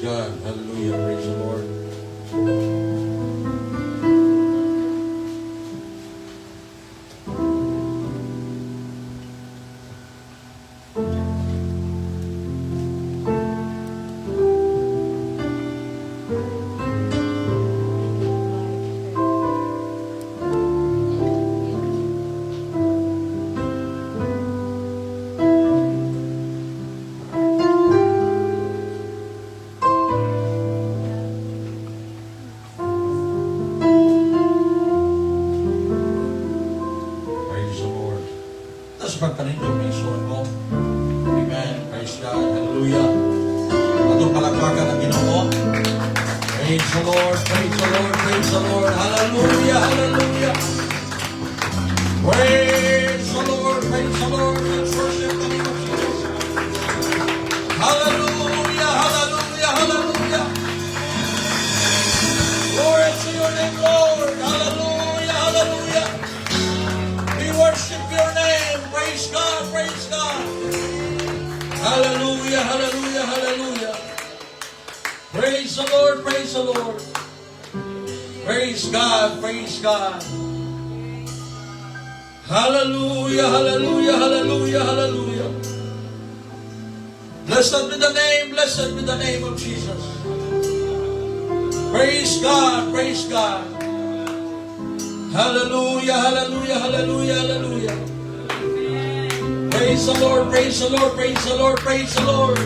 God. Hallelujah. Praise the Lord. Praise the Lord. Tapos pagkaninyo may suon mo. Amen. Praise God. Hallelujah. Atong palakpakan ang Ginoo. Praise the Lord. Praise the Lord. Praise the Lord. Hallelujah. Hallelujah. Praise the Lord. Praise the Lord. Let's worship the name of Jesus. Hallelujah. Hallelujah. Hallelujah. Glory to your name, Lord. Hallelujah. Hallelujah. We worship your name. Praise God. Praise God. Hallelujah. Hallelujah. Hallelujah. Praise the Lord. Praise the Lord. Praise God. Praise God. Hallelujah. Hallelujah. Hallelujah. Hallelujah. Blessed be the name. Blessed be the name of Jesus. Praise God. Praise God. Hallelujah. Hallelujah. Hallelujah. Hallelujah. Praise the Lord. Praise the Lord. Praise the Lord. Praise the Lord.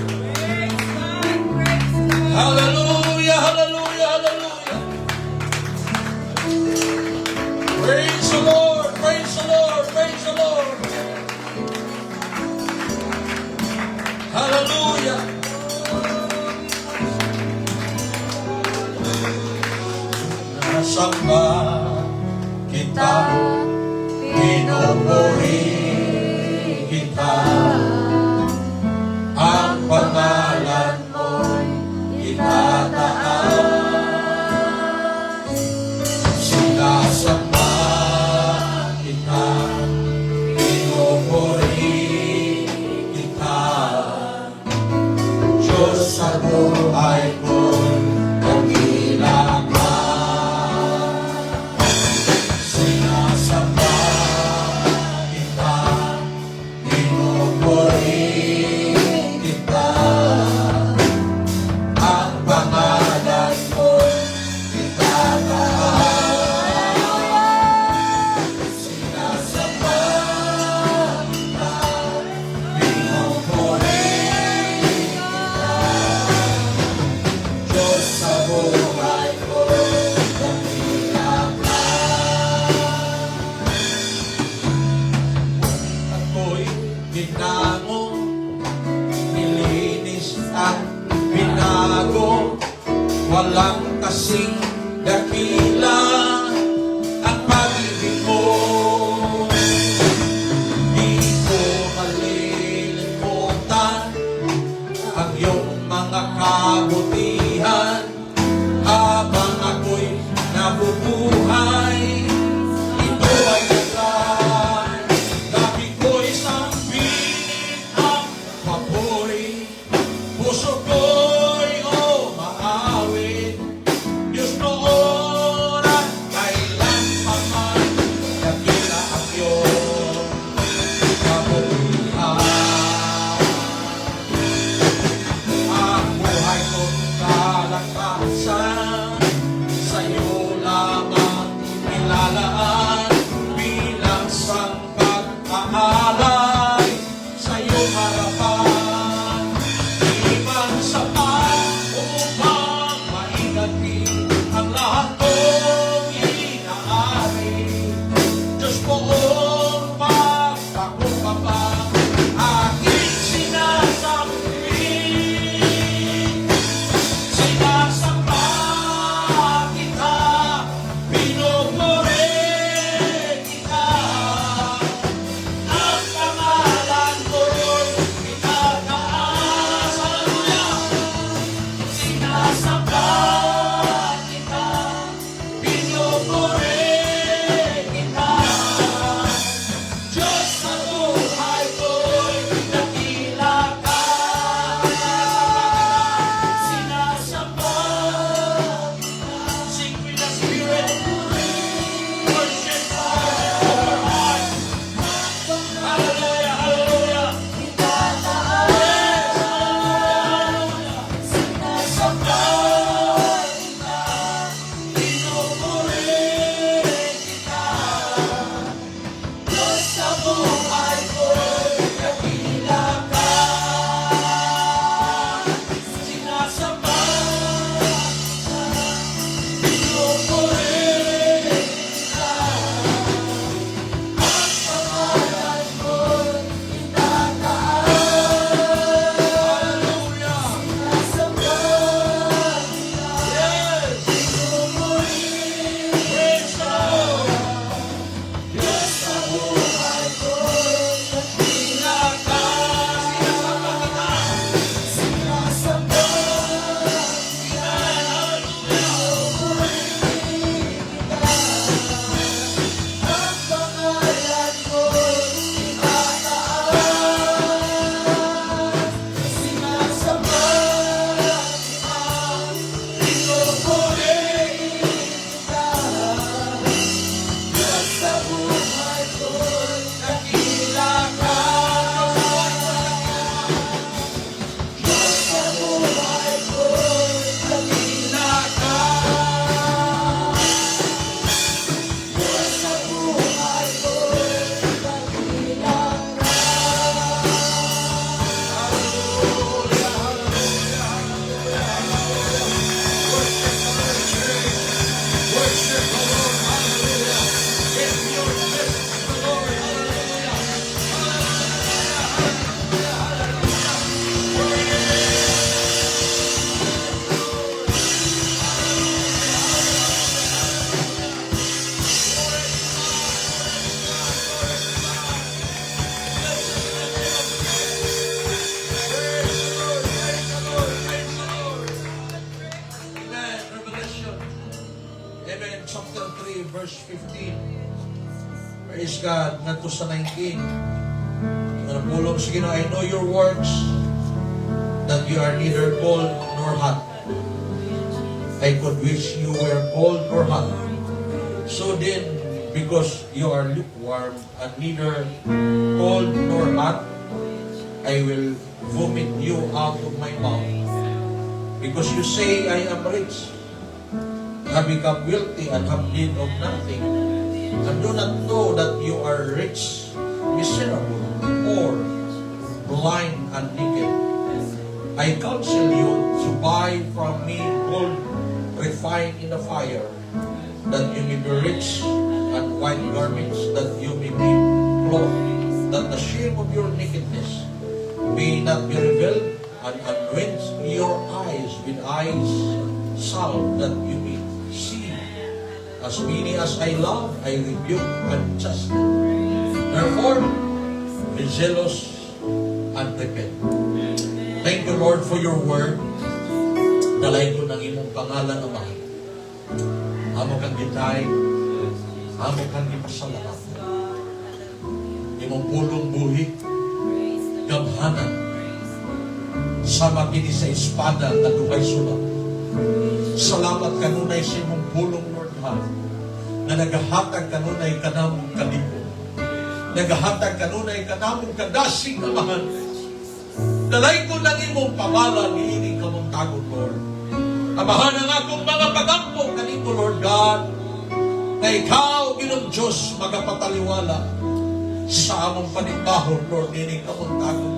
Hallelujah. Hallelujah. Hallelujah. Praise the Lord. Praise the Lord. Praise the Lord. Hallelujah. Nasamba kita, pinupuri kita, ang pangalan mo'y itataas. Sinasamba kita, pinupuri kita, Diyos sa buhay ko'y dakilang ka. Sinasamba kita, pinupuri kita, ang pangalan mo'y itataas. Sinasamba kita, pinupuri kita, Diyos sa buhay ko'y dakilang ka. Ako'y binago, nilinis at binago, walang kasing dakila ang pag-ibig mo. Di ko malilimutan ang iyong mga kabutihan habang ako'y nabubuhay. Ito ay dahilan, labi ko'y sambihin ang papuri, puso ko'y maawit. Diyos noon at kailan pa man, dakila ang iyong kabutihan. Ang buhay ko'y kalakasan, sa'yo lamang chapter 3, verse 15. Praise God. Ngadto sa 19. Pulong sige na, I know your works, that you are neither cold nor hot. I could wish you were cold or hot. So then, because you are lukewarm and neither cold nor hot, I will vomit you out of my mouth. Because you say, I am rich, have become wealthy and have need of nothing, and do not know that you are rich, miserable, poor, blind, and naked. I counsel you to buy from me gold refined in the fire, that you may be rich, and white garments, that you may be clothed, that the shame of your nakedness may not be revealed, and anoint your eyes with eyes salve, that you may see. As many as I love, I rebuke and chasten. Therefore, be zealous and repent. Thank you, Lord, for your word. Dalay ko ng imong pangalan, Ama. Amo kang gitay, amo kang ipasalamat. Imong pulong buhi, gabhanan, sama kini sa espada na dugay sulat. Salamat kanunay sa imong pulong, Lord God, na nagahatag kanunay kanamong kalibo. Nagahatag kanunay kanamong kadasing amahan. Dalay ko ng imong pangalan, iining kamong tagot, Lord. Amahan ang akong mga pagampo kanito, Lord God, na ikaw, Ginong Diyos, magapataliwala sa among panimbahon, Lord, iining kamong tagot.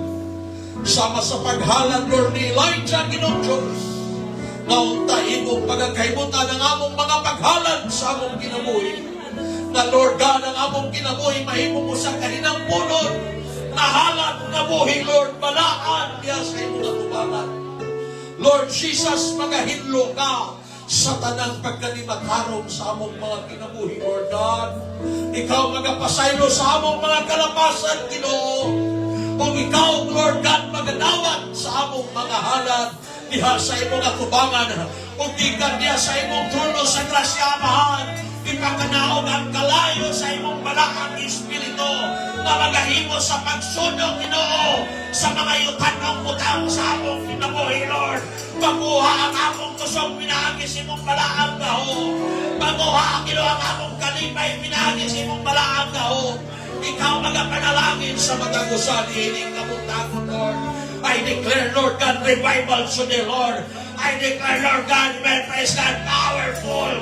Sama sa paghalan, Lord, ni Elijah, Ginong Diyos, naunta imong pagkakaibutan ng among mga paghalan sa among kinabuhi. Na Lord God, ang among kinabuhi, mahimo mo sa kahinang punod, nahalan na buhi, Lord, balaan niya sa imong natubangan. Lord Jesus, magahinlo ka sa tanang pagkalimatarong sa among mga kinabuhi, Lord God. Ikaw magapasaylo sa among mga kalapasan, Ginoo. O ikaw, Lord God, magadawat sa among mga halad diha sa imong atubangan. O gikan diha sa imong trono sa grasya, Amahan, ipakanaog ang kalayo sa imong balaang Espiritu na magahimo sa pagsunog, Ginoo, sa mga yutanong butang sa among kinabuhi, Lord. Maguha ang among kusong pinagis imong balaang gaho. Maguha ang Ginoo ang among kalipay pinagis imong balaang gaho. Ikaw magapanalangin sa matagusan, hiling kamuntagon, Lord. I declare, Lord God, revival today, Lord. I declare, Lord God, praise God, powerful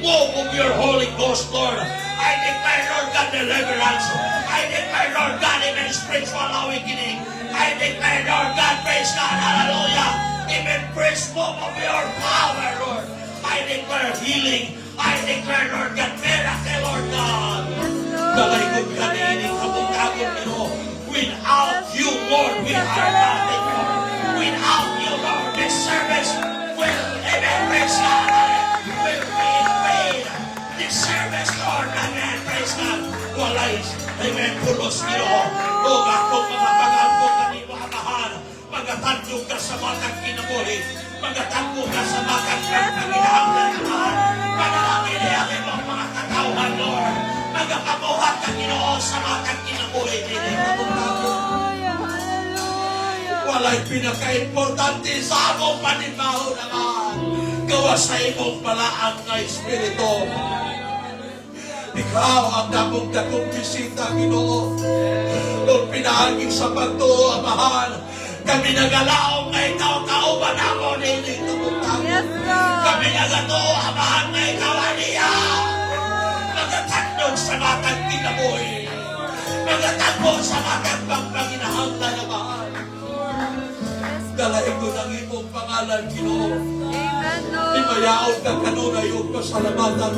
move of your Holy Ghost, Lord. I declare, Lord God, deliverance. I declare, Lord God, even spiritual awakening. I declare, Lord God, praise God, hallelujah, even praise move of your power, Lord. I declare healing. I declare, Lord God, miracle, Lord God. Dalaygon ka na ining kabutagon, Ginoo. Without you, Lord, we are nothing, Lord. Without you, Lord, this service will, amen, praise God, will be in vain. This service, Lord, amen, praise God, walay, amen, pulos, Ginoo. O akong mga pagampo kanimo, Amahan, magatandog ka sa matang kinabuhi, magatandog ka sa matang pagkaginahanglan, Amahan. Panalangin niya ang mga katauhan, Lord. Magapamuhat ka, Ginoo, sa matang kinabuhi, hindi walay pinaka-importante sa among panimbaho naman. Gawa sa imong palaang na Espiritu. Ikaw ang dakong bisita, Ginoo. Kung pinahaging sa pagtuo, Amahan, kami nagalaong na ikaw kauban ako nini tumutang. Kami nagatuo, Amahan, na ikaw aniya. Nagatagnog sa matang kinabuhi. Nagatagnog sa matang pagpaginahanglan, Amahan. Dalahin ko ng imong pangalan, Ginoo. Imayaon ka kanunay o pasalamatan.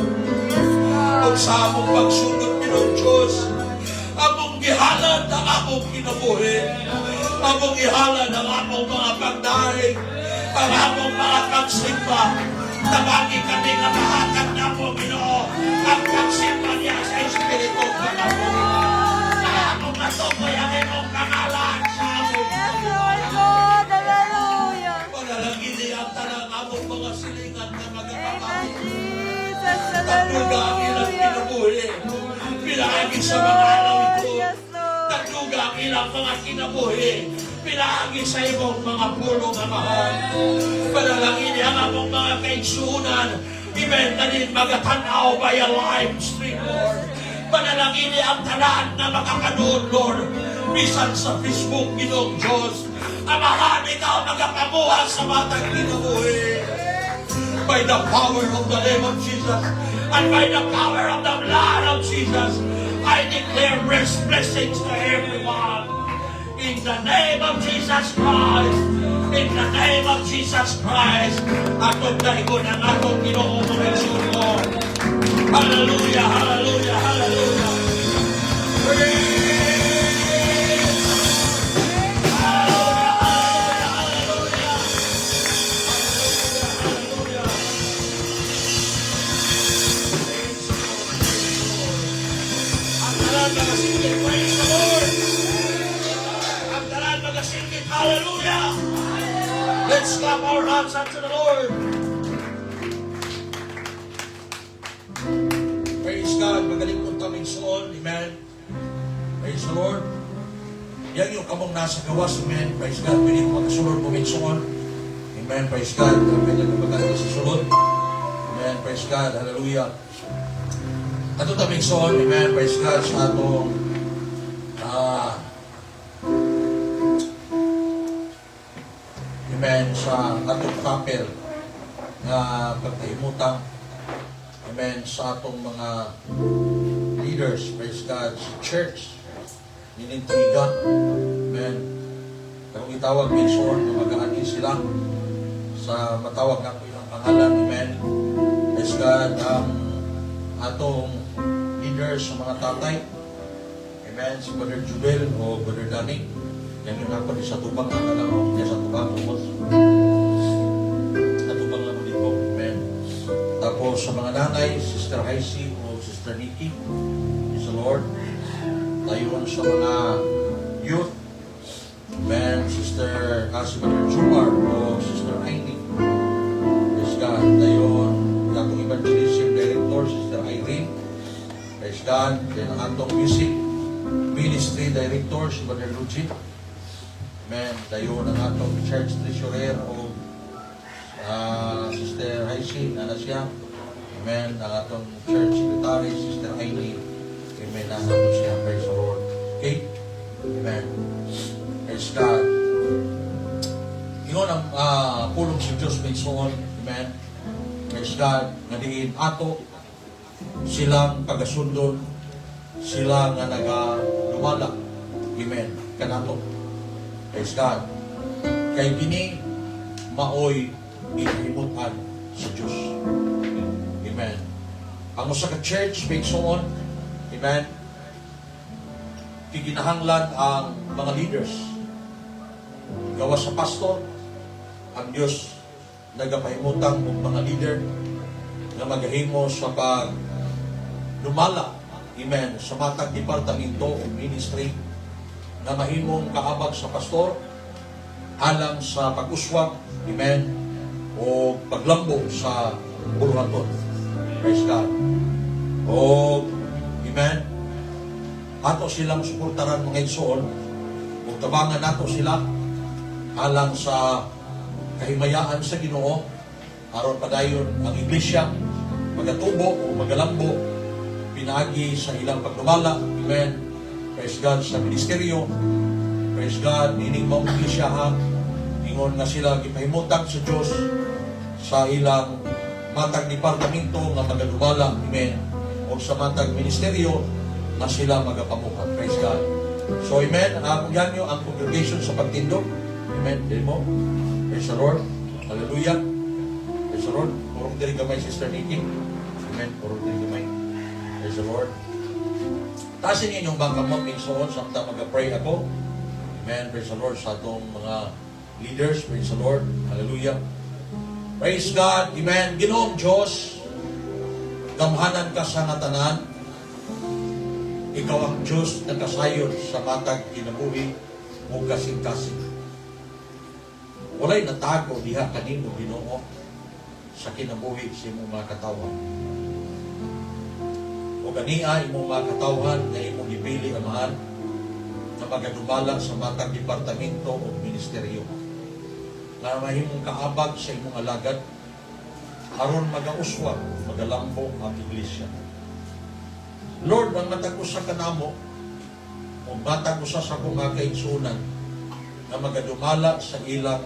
Kung sa among pagsunod, Ginoo Diyos, among gihalad ang among kinabuhi, among gihalad ang among mga pagdaig, ang among mga pagsimba. Tabagi kami nga mahatag na po, Ginoo, ang pagsimba niya sa Espiritu kanabuhi. Na among matukoy ang imong pangalan sa among panalangin niya ang tanang among mga silingan na magkakakami. Tatulga sa mga alaw ito. Yes, Lord. Nagduga ang ilang mga kinabuhi. Pinaagi sa imong mga pulong amahan. Panalangin ang among mga kaigsunan. Amen. Nanin magatanaw by a live stream, Lord. Panalangin ang talaan na makakanood, Lord. Bisan sa Facebook, Ginoong Diyos. Amahan, ikaw magapamuha sa matang kinabuhi. By the power of the name of Jesus and by the power of the blood of Jesus, I declare blessings to everyone. In the name of Jesus Christ, in the name of Jesus Christ, atong daigon ang atong Ginoo mga igsuno. Hallelujah, hallelujah, hallelujah. Praise. Praise the Lord. Ang talan magasingit. Hallelujah. Let's clap our hands unto the Lord. Praise God. Magaling kong kaming soon. Amen. Praise the Lord. Yan yung kamong nasa gawas. Amen. Praise God. Pwede ko magkasulod mo min soon. Amen. Praise God. Pwede ko magkasulod sa sulod. Amen. Praise God. Hallelujah. Ato taming soon, amen, praise God, sa atong amen, sa atong kapel na pagkahimutang, amen, sa atong mga leaders, praise God, sa church, ninintigan, amen. Kung itawag min soon, mag-aanin sila sa matawag na ko ilang pangalan, amen, praise God, atong leaders sa mga tatay. Amen. Si Brother Jubel o Brother Danny. Yan yung ako di sa tubang. Ano lang ako niya sa tubang. Sa tubang lang dito. Amen. Tapos sa mga nanay, Sister Heisey o Sister Nikki. Praise the Lord. Tayon sa mga youth. Amen. Sister si Brother Jumar o Sister Aini. Praise God. Tayon atong evangelism director, Sister Irene. Praise God. Then ang atong music ministry director, si Brother Luigi. Amen. Dayon ang atong church treasurer o Sister Heisey, na siya. Amen. Ang atong church secretary, Sister Aini. Amen. Ang atong siya. Praise the Lord. Okay? Amen. Praise God. Yun ang pulong si Diyos may soon. Amen. Praise God, nga diin ato silang pagasundon, sila nga nagalumala. Amen. Kanato. Praise God. Kay kini maoy ihimutan sa Diyos. Amen. Ang usa ka church pigsoon, amen, kiginahanglan ang mga leaders. Gawas sa pastor, ang Diyos nagapahimutang ng mga leader na magahimo sa lumala, amen, sa matang departamento o ministry na mahimong kaabag sa pastor alang sa pag-uswag, amen, o paglambo sa buruhaton. Praise God. O, amen, ato silang suportaran mga igsoon o tabangan nato sila alang sa kahimayaan sa Ginoo aron padayon ang iglesia magatubo o magalambo pinagi sa ilang pagdumala. Amen. Praise God sa ministeryo. Praise God nining mong iglesia ha ingon nga sila gipahimutang sa Dios sa ilang matag departamento nga magadumala. Amen. O sa matag ministeryo na sila magapamuhat. Praise God. So amen. Kung yan nyo ang congregation sa pagtindog. Amen. Dili mo. Praise the Lord. Hallelujah. Praise the Lord. Purong diri gamay, Sister Nikki. Amen. Purong diri gamay. Praise the Lord. Tasin niyo inyong bangka mo, minsoon, samtang mag-pray ako. Amen. Praise the Lord sa atong mga leaders. Praise the Lord. Hallelujah. Praise God. Amen. Ginoong Diyos, gamhanan ka sa ngatanan. Ikaw ang Diyos na kasayon sa matag kinabuhi o kasing-kasing. Walay natago diha kanimo Ginoo sa kinabuhi sa imong mga katawhan. O ganiya imong mga katawhan na imong gipili amahan na magadumala sa matang departamento o ministeryo na mahimong kaabag sa imong alagad aron magauswag, magalambo ang iglesia. Lord, ang matag usa kanamo o matag usa sa akong mga kaigsunan na magadumala sa ilang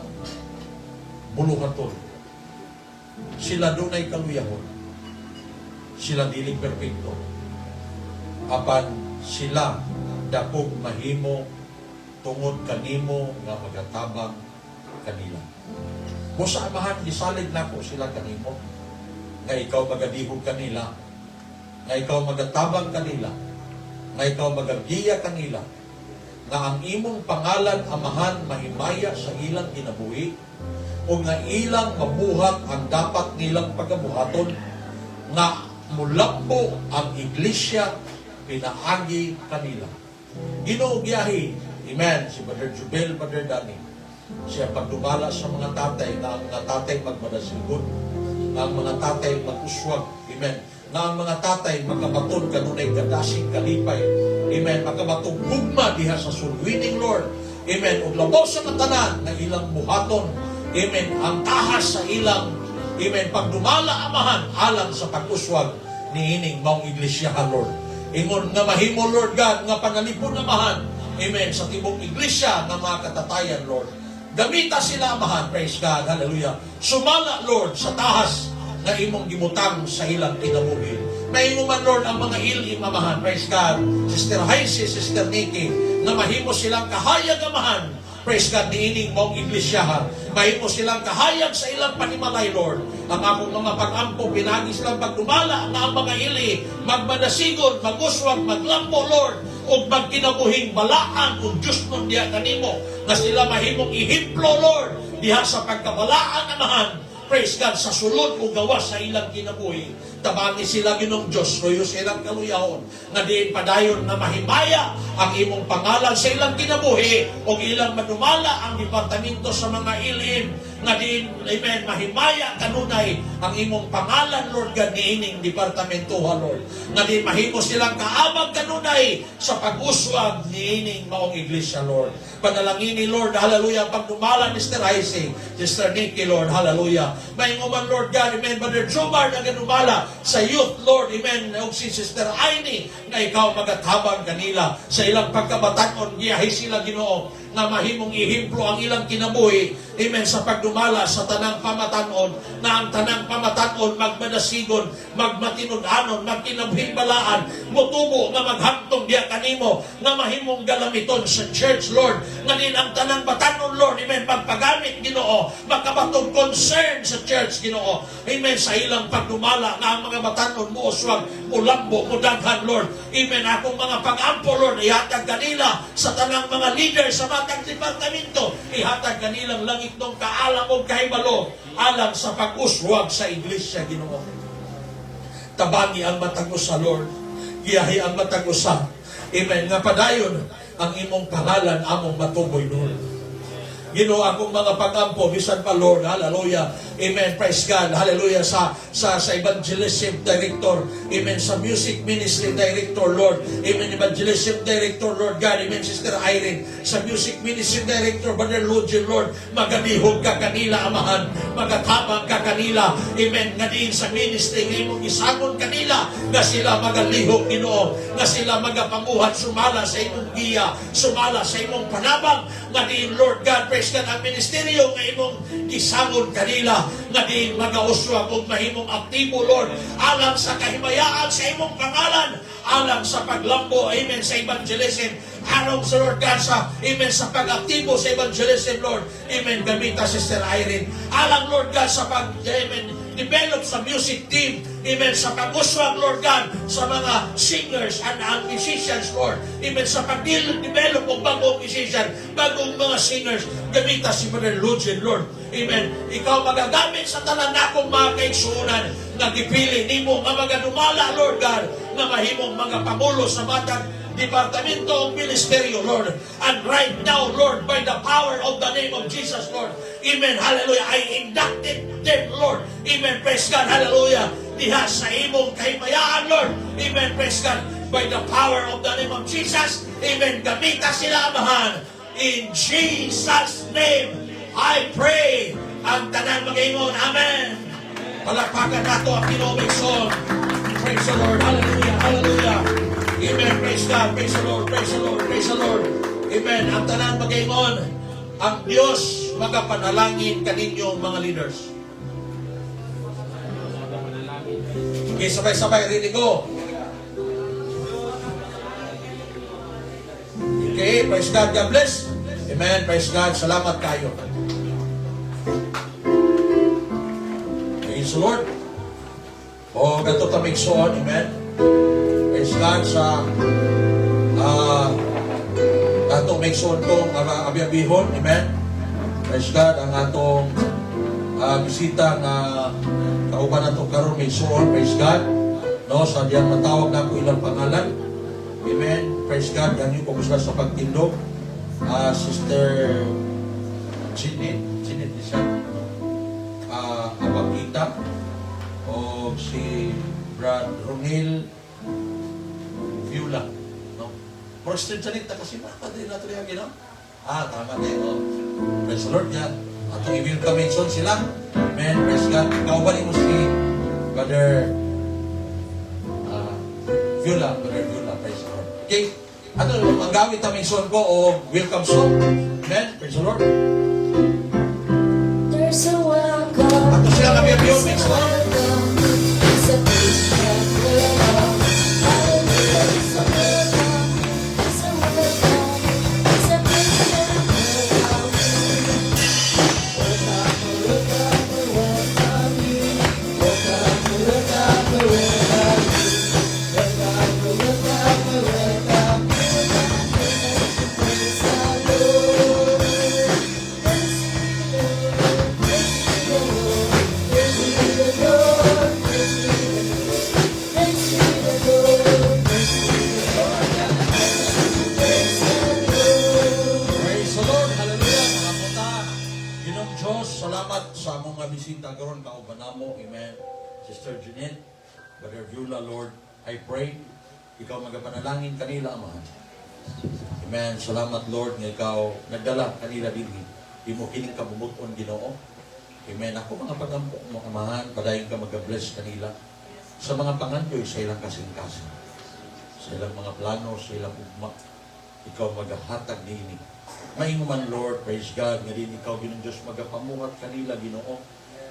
buluhaton. Sila dunay kaluyahon. Sila dili perpekto. Apan sila dakog mahimo tungod kanimo nga magatabang kanila. Busa amahan gisalig nako sila kanimo nga ikaw magadihog kanila, nga ikaw magatabang kanila, nga ikaw magagiya kanila, nga ang imong pangalan amahan mahimaya sa ilang kinabuhi o nga ilang mabuhat ang dapat nilang pagabuhaton, nga mulambo ang iglesia pinaagi kanila. Ginoo giyahi, amen, si Brother Jubel, Brother Danny, siya pagdumala sa mga tatay na ang mga tatay magmadasigon, na ang mga tatay mag-uswag, amen, na ang mga tatay magkabaton kanunay gadasing kalipay, amen, magkabatong gugma diha sa sulwining Lord, amen, ug labaw sa katanan na ilang buhaton, amen, ang tahas sa ilang, amen, pagdumala amahan alang sa pag-uswag ni ining maong iglesia ha Lord. Ingon nga mahimo Lord God nga panalipon amahan, amen, sa tibok iglesia nga mga katatayan Lord. Gamita sila amahan, praise God, hallelujah. Sumala Lord sa tahas na imong gibutang sa ilang kinabuhi. Nainguman Lord ang mga ilim amahan, praise God. Sister Heisy, Sister Nikki, na mahimo silang kahayag amahan, praise God, niining mong iglesia. Mahimo silang kahayag sa ilang panimalay, Lord. Ang akong mga pag-ampo, pinagi silang pagdumala ang mga ili, magmadasigon, maguswag, maglampo, Lord, o magkinabuhing balaan kung Diyos nun diya kanimo, na sila mahimong ihimplo, Lord, diha sa pagkabalaan amahan, praise God, sa sulod o gawas sa ilang kinabuhi. Tabangi sila Ginong Diyos, royo silang kaluyahon, nga diin padayon na mahimaya ang imong pangalan sa ilang kinabuhi, o ilang manumala ang departamento sa mga ilim, nga diin, amen, mahimaya kanunay ang imong pangalan, Lord God, niining departamento, Lord. Nga diin mahimo silang kaabag kanunay sa pag-uswag niining maong iglesia, Lord. Panalangin ni Lord, hallelujah, pagdumala ni Sister Heisy, Sister Nikki, Lord, hallelujah. Mainguman, Lord God, amen, Brother Jomar, na ganumala sa youth, Lord, amen, o si Sister Aini, na ikaw magatabang kanila sa ilang pagkabatanon, giyahi sila Ginoo, na mahimong ihimplo ang ilang kinabuhi, amen, sa pagdumala sa tanang pamatanon, na ang tanang pamatanon magmadasigon, magmatinud-anon, magkinabuhing balaan, mutubo nga maghantong diya kanimo, nga mahimong galamiton sa church, Lord, nga din ang tanang batanon, Lord, amen, pagpagamit Ginoo, magkabatong concern sa church, Ginoo, amen, sa ilang pagdumala, nga ang mga batanon mo uswag, ulambo, mudaghan, Lord, amen, akong mga pag-ampo, Lord, ihatag kanila sa tanang mga leader sa matang departamento, ihatag kanilang langit nung kaalam o kahibalo alang sa pag-uswag sa iglesia, Ginoo. Tabangi ang matag usa, Lord, giyahi ang matag usa, amen, nga padayon ang imong pangalan among matuboy, Lord. Ginoo, akong mga pag-ampo, bisan pa, Lord, hallelujah, amen, praise God, hallelujah, sa evangelism director, amen, sa music ministry director, Lord, amen, evangelism director, Lord God, amen, Sister Irene, sa music ministry director, Brother Lugin, Lord, magadihog ka kanila, amahan, magatabang ka kanila, amen, nga din sa ministry, nga imong isagon kanila, nga sila magalihog, Ginoo, nga sila magapamuhat, sumala sa imong giya, sumala sa imong panabang, nga din, Lord God, praise God, ang ministeryo nga imong gisagon kanila, nga din magauswag og mahimong aktibo, Lord, alang sa kahimayaan sa imong pangalan, alang sa paglambo, amen, sa evangelism, alang sa Lord God, sa, amen, sa pag-aktibo sa evangelism, Lord, amen, gamita Sister Irene, alang, Lord God, sa amen, develop sa music team, amen, sa pag-uswag, Lord God, sa mga singers and musicians, Lord, amen, sa pag-develop ng bagong musician, bagong mga singers, gamita si Brother Lugin, Lord, amen, ikaw magagamit sa tanan akong mga kaigsunan, na gipili nimo nga magadumala, Lord God, na mahimong mga pamulo sa matag departamento of ministeryo, Lord. And right now, Lord, by the power of the name of Jesus, Lord, amen, hallelujah, I inducted them, Lord, amen, praise God, hallelujah, diha sa imong kahimayaan, Lord, amen, praise God, by the power of the name of Jesus. Amen. Gamita sila, Amahan. In Jesus' name, I pray. Ang tanan mag-ingon. Amen. Palakpakan nato ang Pinoy. Praise the Lord. Hallelujah. Hallelujah. Amen. Praise God. Praise the Lord. Praise the Lord. Praise the Lord. Amen. Ang tanan mag-ingon. Ang Diyos magapanalangin kaninyong mga leaders. Okay, sabay-sabay. Rinig ko. Okay, praise God. God bless. Amen. Praise God. Salamat kayo. Praise the Lord. O, ganito tamigsoon. Amen. Praise God sa atong migsoon kong abiyabihon. Amen. Praise God. Ang atong bisita na kauban na itong karoon migsoon. Praise God. No, sa diyan matawag na ako ilang pangalan. Amen. Praise God. Yan yung kumusta sa pagtindog. Sister Chinit siya. Abagita. O si Brad Ronil Viola. No? First Chinit, kasi baka din natin yung ginawa. Tama din. Oh. Praise the Lord. Yan. Atong i-welcome sila. Amen. Praise God. Kauban mo si Brother Viola. Brother Viola. Praise the Lord. Okay. Ano, ang gawin taming song ko o welcome song. Amen. Praise the Lord. There's a welcome. Ato sila kami ang yun. Praise the Lord. It's a peace that will come. It's a welcome. It's a welcome. It's a peace that will come. Welcome you. Welcome, welcome you. Praise the Lord. Hallelujah. Mga puta. Ginong Diyos, salamat sa mga bisita karon kauban namo. Amen. Sister Jeanette, Brother Viola, Lord, I pray ikaw magapanalangin kanila, Amahan. Amen. Salamat, Lord, nga ikaw nagdala kanila dinhi. Di mo kining kabumuton, Ginoo. Amen. Ako mga pagampok mo, Amahan, padayon ka mag-bless kanila sa mga pangandoy sa ilang kasing-kasing. Sa ilang mga plano, sa ilang ugma. Ikaw maghahatag nini. Mainguman, Lord, praise God, nga din ikaw, Ginong Diyos, magapamuhat kanila, Ginoo.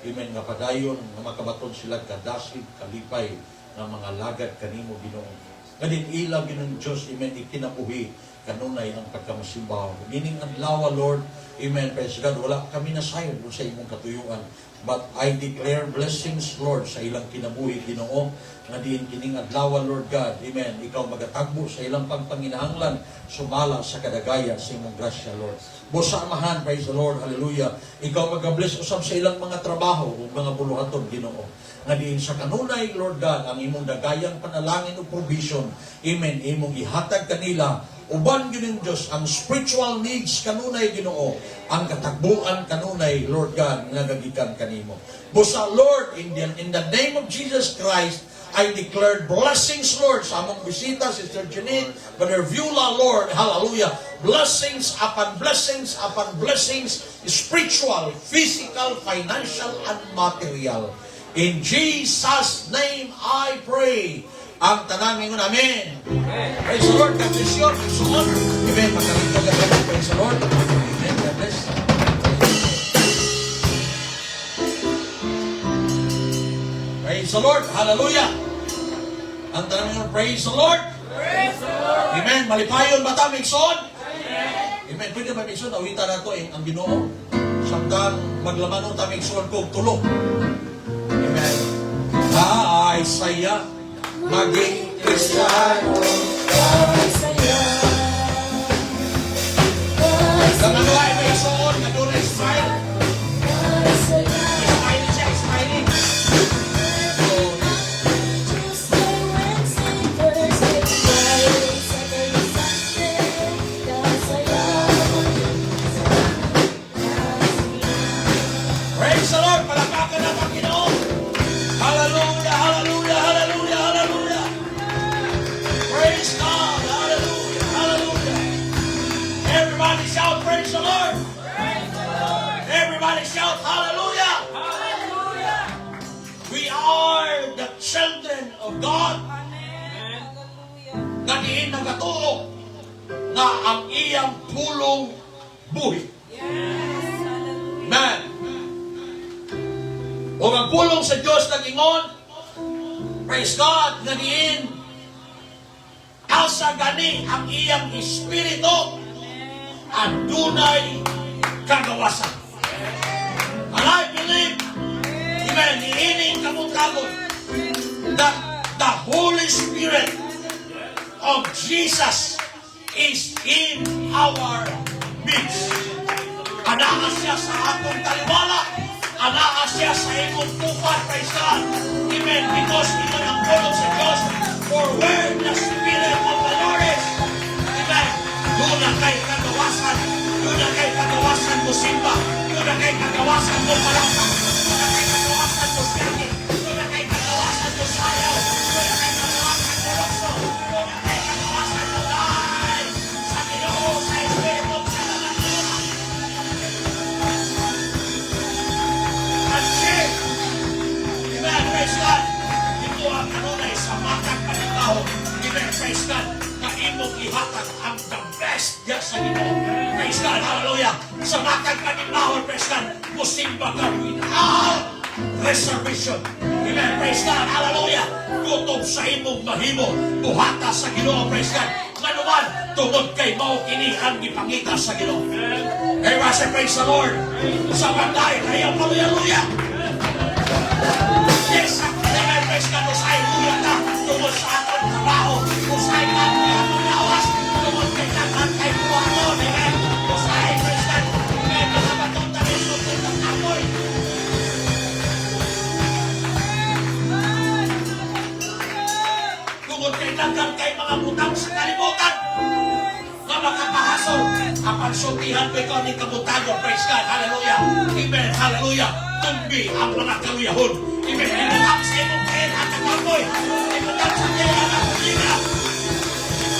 Amen. Nga padayon, nga makabaton sila kadasid, kalipay, nga mga lagad kanimo, Ginoo. Nga din ila, Ginong Diyos, amen, ikinabuhi, kanunay ang pagkamasimbaw. Gining adlaw, Lord, amen, praise God, wala kami nasayon sa imong katuyuan. But I declare blessings, Lord, sa ilang kinabuhi, Ginoo, nga diin kining adlaw, Lord God, amen, ikaw magatagbo sa ilang pagpanginahanglan, sumala sa kadagaya sa imong grasya, Lord. Busa Amahan, praise the Lord, hallelujah. Ikaw mag-bless usab sa ilang mga trabaho o mga buluhaton, Ginoo. Nga diin sa kanunay, Lord God, ang imong dagayang panalangin o provision, amen, imong ihatag kanila, uban Ginoo Diyos, ang spiritual needs kanunay, Ginoo, ang katagbuan kanunay, Lord God, nga gagikan kanimo. Busa, Lord, in the name of Jesus Christ, I declared blessings, Lord, sa among bisita, Sister Jeanette, Brother Viola, Lord, hallelujah. Blessings upon blessings upon blessings, spiritual, physical, financial, and material. In Jesus' name I pray. Ang tanang ingon, amen. Praise the Lord. God bless you. Praise the Lord. Amen. Magkalito ka naman. Praise the Lord. Amen. God bless. Praise the Lord. Hallelujah. Ang tanang ingon, praise the Lord. Praise the Lord. Amen. Malipayon ba ta, Migson? Amen. Pwede ba, Migson? Awita na ito ang Ginoo. Samtang maglaman ng Migson kong tulog. Amen. Ay, saya maging Kristiyano. Ay, saya. Ay, Ganun saya. ay may suon, ganun ay smile. Ay, saya. Smiley siya, smiley. Tuesday, Wednesday, Thursday, Friday, Saturday, Sunday. Ay, saya. Praise the Lord, palakpakan na Panginoon. Hallelujah, hallelujah, hallelujah, hallelujah. of God nga diin nagatuo nga ang iyang pulong buhi. Amen. O ang pulong sa Diyos nag-ingon, praise God, nga diin asa gani ang iyang espiritu at dunay kagawasan. And I believe, amen, niining kamot-kamot that the Holy Spirit of Jesus is in our midst. Anaa siya sa atong taliwala, anaa siya sa imong tupad, praise God. Amen, because ito ang pulong sa Diyos, for where the Spirit of the Lord is, amen, doon na kay kagawasan, doon na kay kagawasan mo simba, doon na kay kagawasan mo palakpak, doon na kay kagawasan mo siyagi, doon na kay kagawasan mo sayaw, doon na kay kagawasan mo lokso, doon na kay kagawasan mo dahil sa Ginoo, sa Espiritu, sa Langaluhan. At siya, amen, praise God, ito ang kanunay sa makag panitao, amen, praise God, na imong ihatag ang the best diya sa Ginoo. Praise God, hallelujah. Sa makag panitao, praise God, musimba ka without reservation. Amen, praise God, hallelujah. Kutob sa imong mahimo, buhata sa Ginoo, praise God. Nganuman, tungod kay mao kini ang gipangita sa Ginoo. Hey, Master, praise the Lord. Sa pantay, kayo, hallelujah. Yes, amen, praise God, usay luya ka, tungod sa atong trabaho, usay ka, atong lawas, tungod kay takan kay buhaton, amen, usay, praise God, amen, mga batong tanin, tungod ng apoy. Tungod kay takan kay mga butang sa kalibutan, nga makapahasol, ang pagsultihan ko ikaw ni kabutago, praise God, hallelujah, amen, hallelujah, tumbi ang mga kaluyahon, amen, imuhang sa imong kain at nakapoy, imuhang sa kain at nakulina,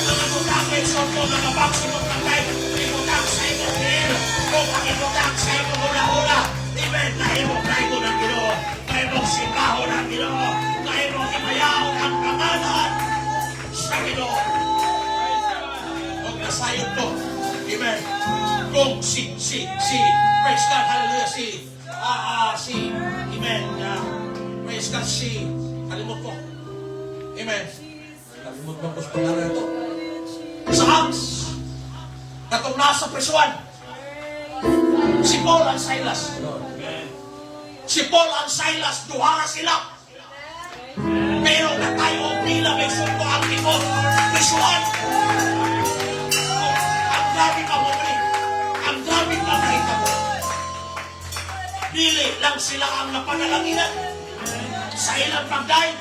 mga butang ay soto, mga baksimot ng kain, imuhang sa imong kain, kung ang imuhang sa imong hula-hula, amen, na imong kain ng Ginoo, na imong simbaho ng Ginoo, na imong imayaw ang pangalan sa Ginoo. Sayot ko. Amen. Kung praise God, hallelujah, amen, praise God, kalimot ko. Amen. Kalimot ko sa pangalan ito. Sa Acts, katong nasa presuan, si Paul and Silas. Si Paul and Silas, duha sila. Pero na tayo pila may sunto ang timot, presuan. Ang grabe pa makita mo. Dili lang sila ang napanalanginan sa ilang pagdaig.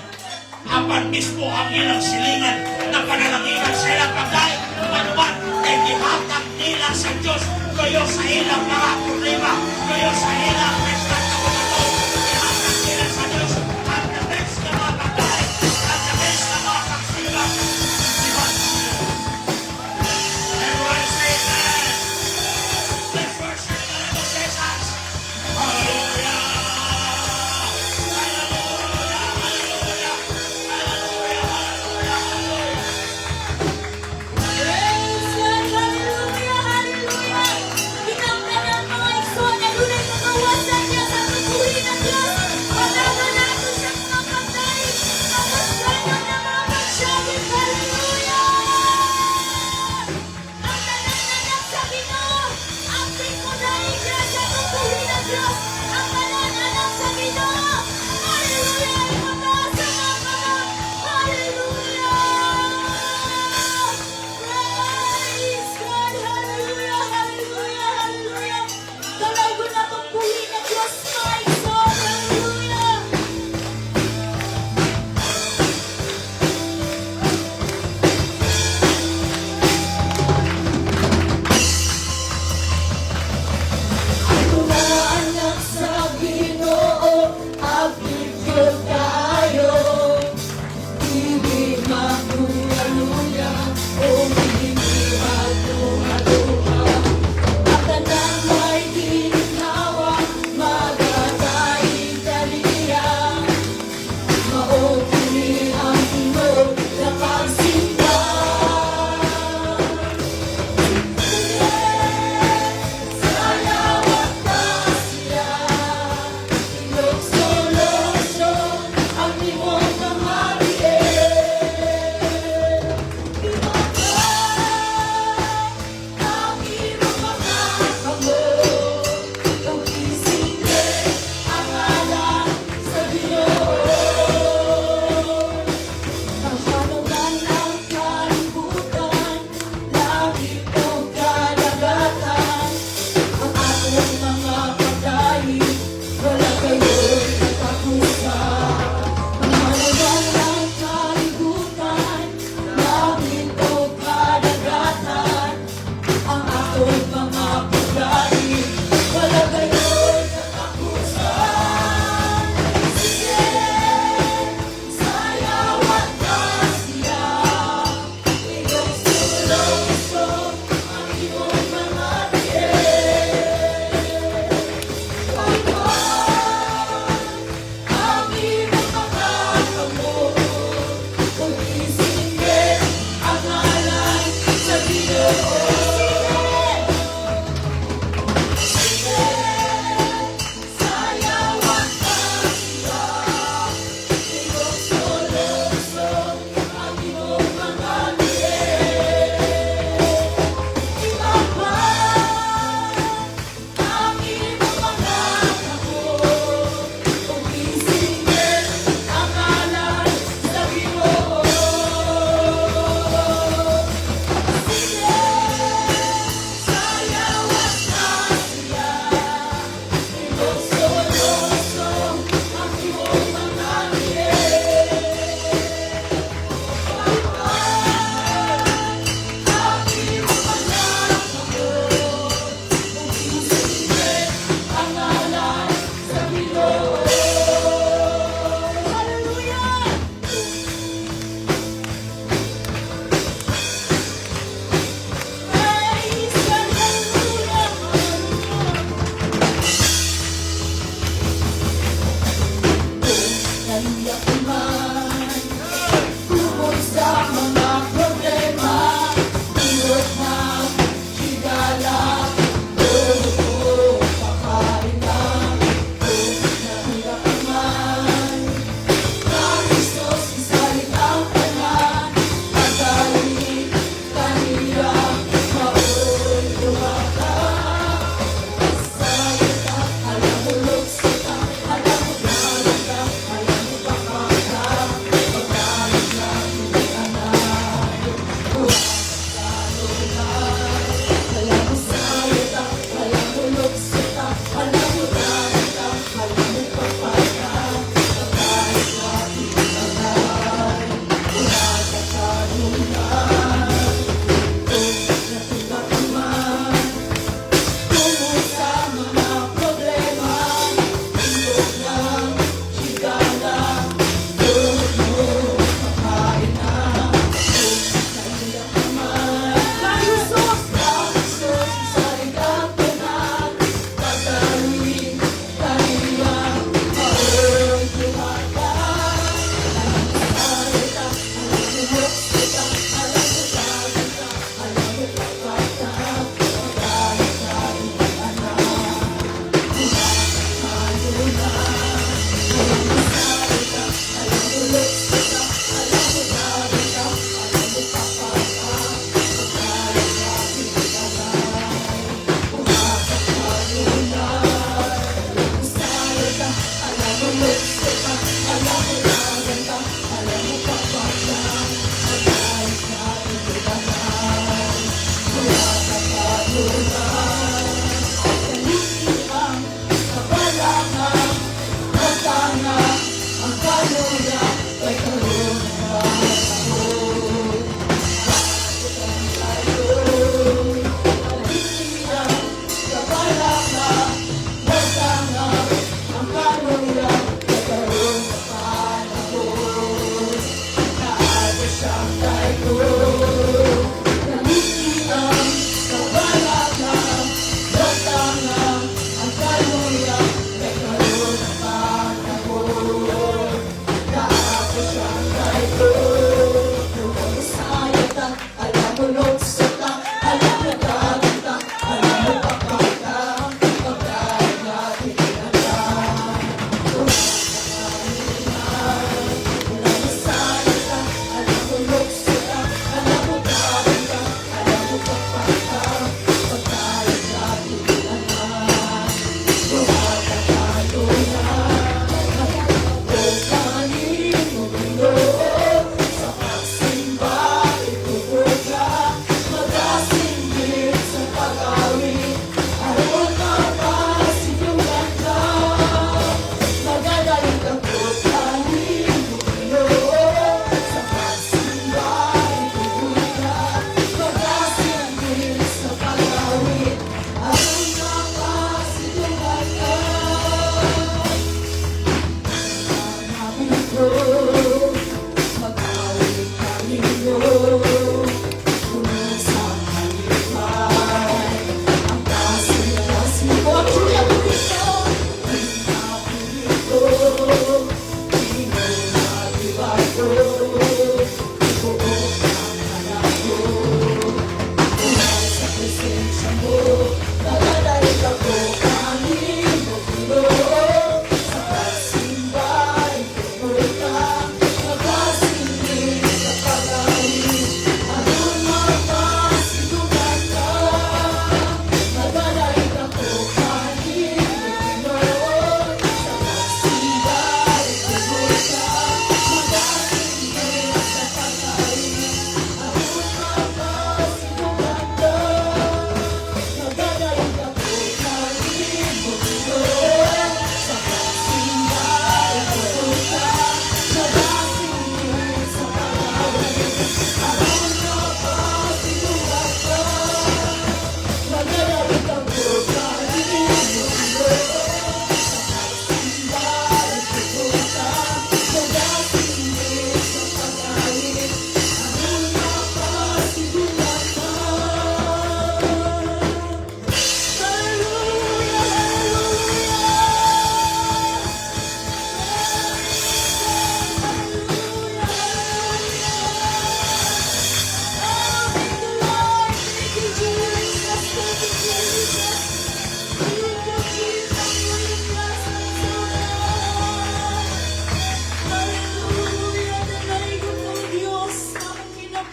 Apan mismo ang ilang silingan na panalanginan sa ilang pagdaig. Ano man, kay gihatag nila sa Diyos kayo sa ilang mga problema, kayo sa ilang restan na kumato. Gihatag nila sa Diyos ang the best na mga pagdaig, ang the best na mga pagsilang. Everyone say amen. Let's worship the Lord of Jesus. Hallelujah. Hallelujah. Hallelujah. Hallelujah. Hallelujah. Praise God, hallelujah, hallelujah. Hinamdan ang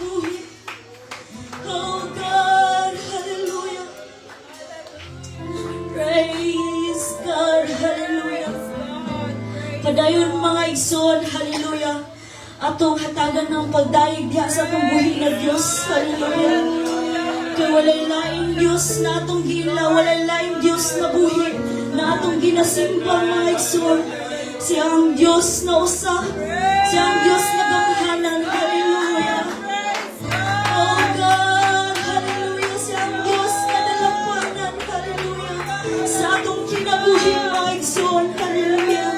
kinabuhi. Oh God, hallelujah. Praise God, hallelujah. Padayon mga igsoon, hallelujah. Atong hatagan ng pagdaig diha sa atong buhi na Dios, hallelujah. Kay walay laing Dios na atong gila, walay laing Dios na buhi na atong ginasimba mga igsoon. Siya ang Dios na usa, siya ang Dios na gamahanan, hallelujah. Oh God, hallelujah, siya ang Dios na dalampanan, hallelujah. Sa atong kinabuhi mga igsoon, hallelujah.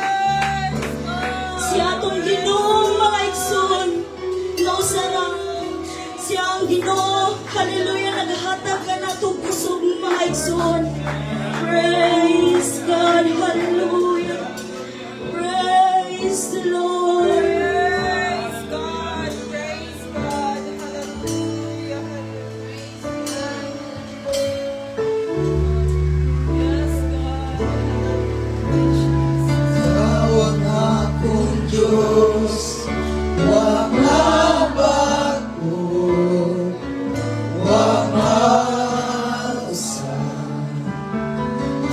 Siya atong Ginoo mga igsoon, na usa ra. Siya ang Ginoo, hallelujah, naghatag ka na itong pusog mga igsoon. Praise God, hallelujah. Praise the Lord. Praise God, hallelujah, yes, God, Tawag akong Diyos, huwag mabago, huwag mausap.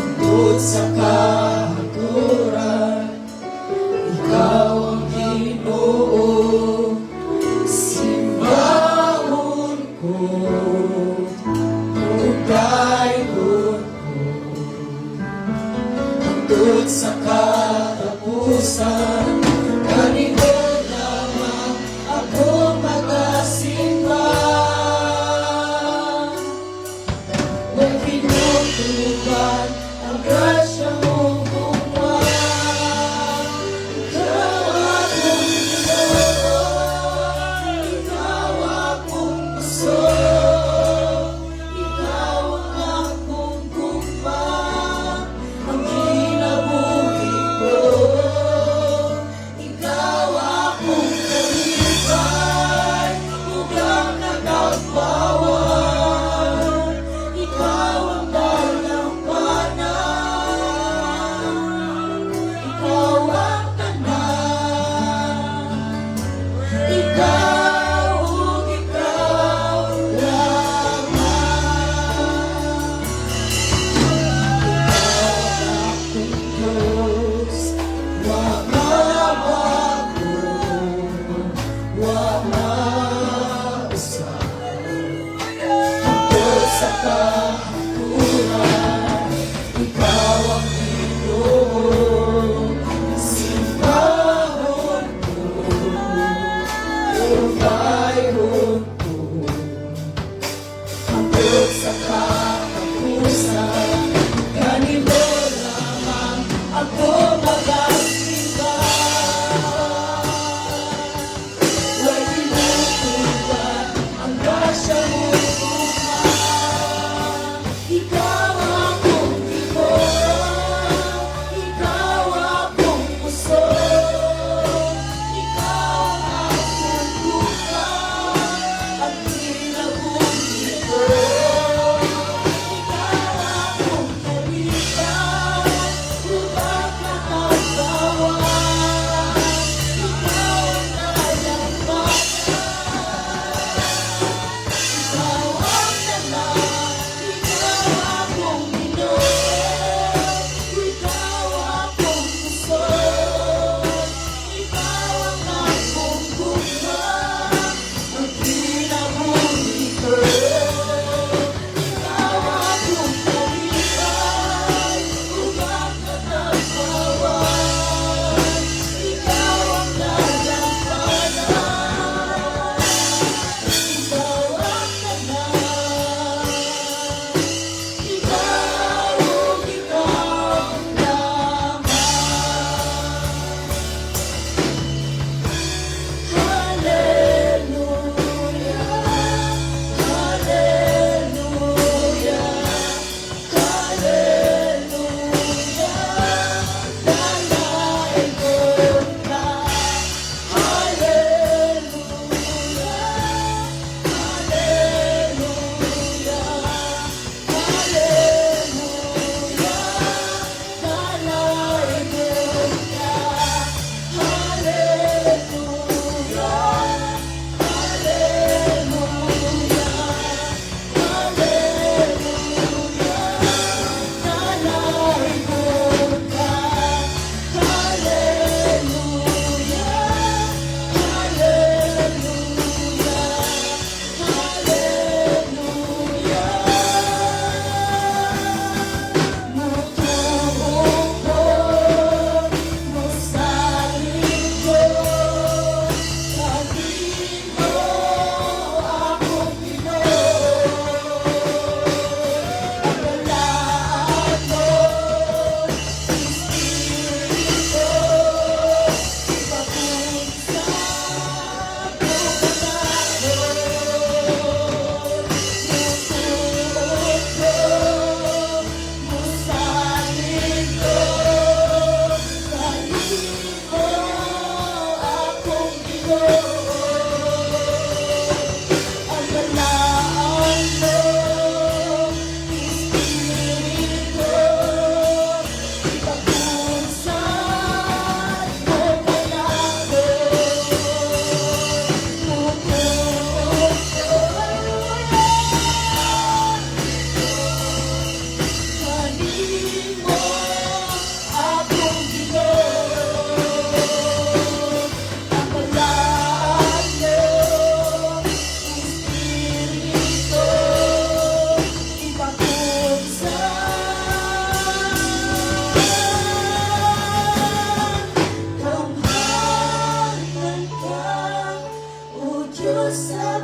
Tungkol sa kahaguran, ikaw ang Ginoo, simbahon ko, tugayon ko. Hangtod sa katapusan, kanino lamang ako magasimba. Huwag pinutukan ang grasya mo buwan. Ikaw akong Ginoo, ikaw akong puso, ikaw ang akong gumba. Ang kinabuhi ko, ikaw akong kalipay, huwag nagagbawan. Ikaw ang dalampanan, ikaw ang tanan, ikaw lamang. Diyos, huwag mabago, huwag mausap.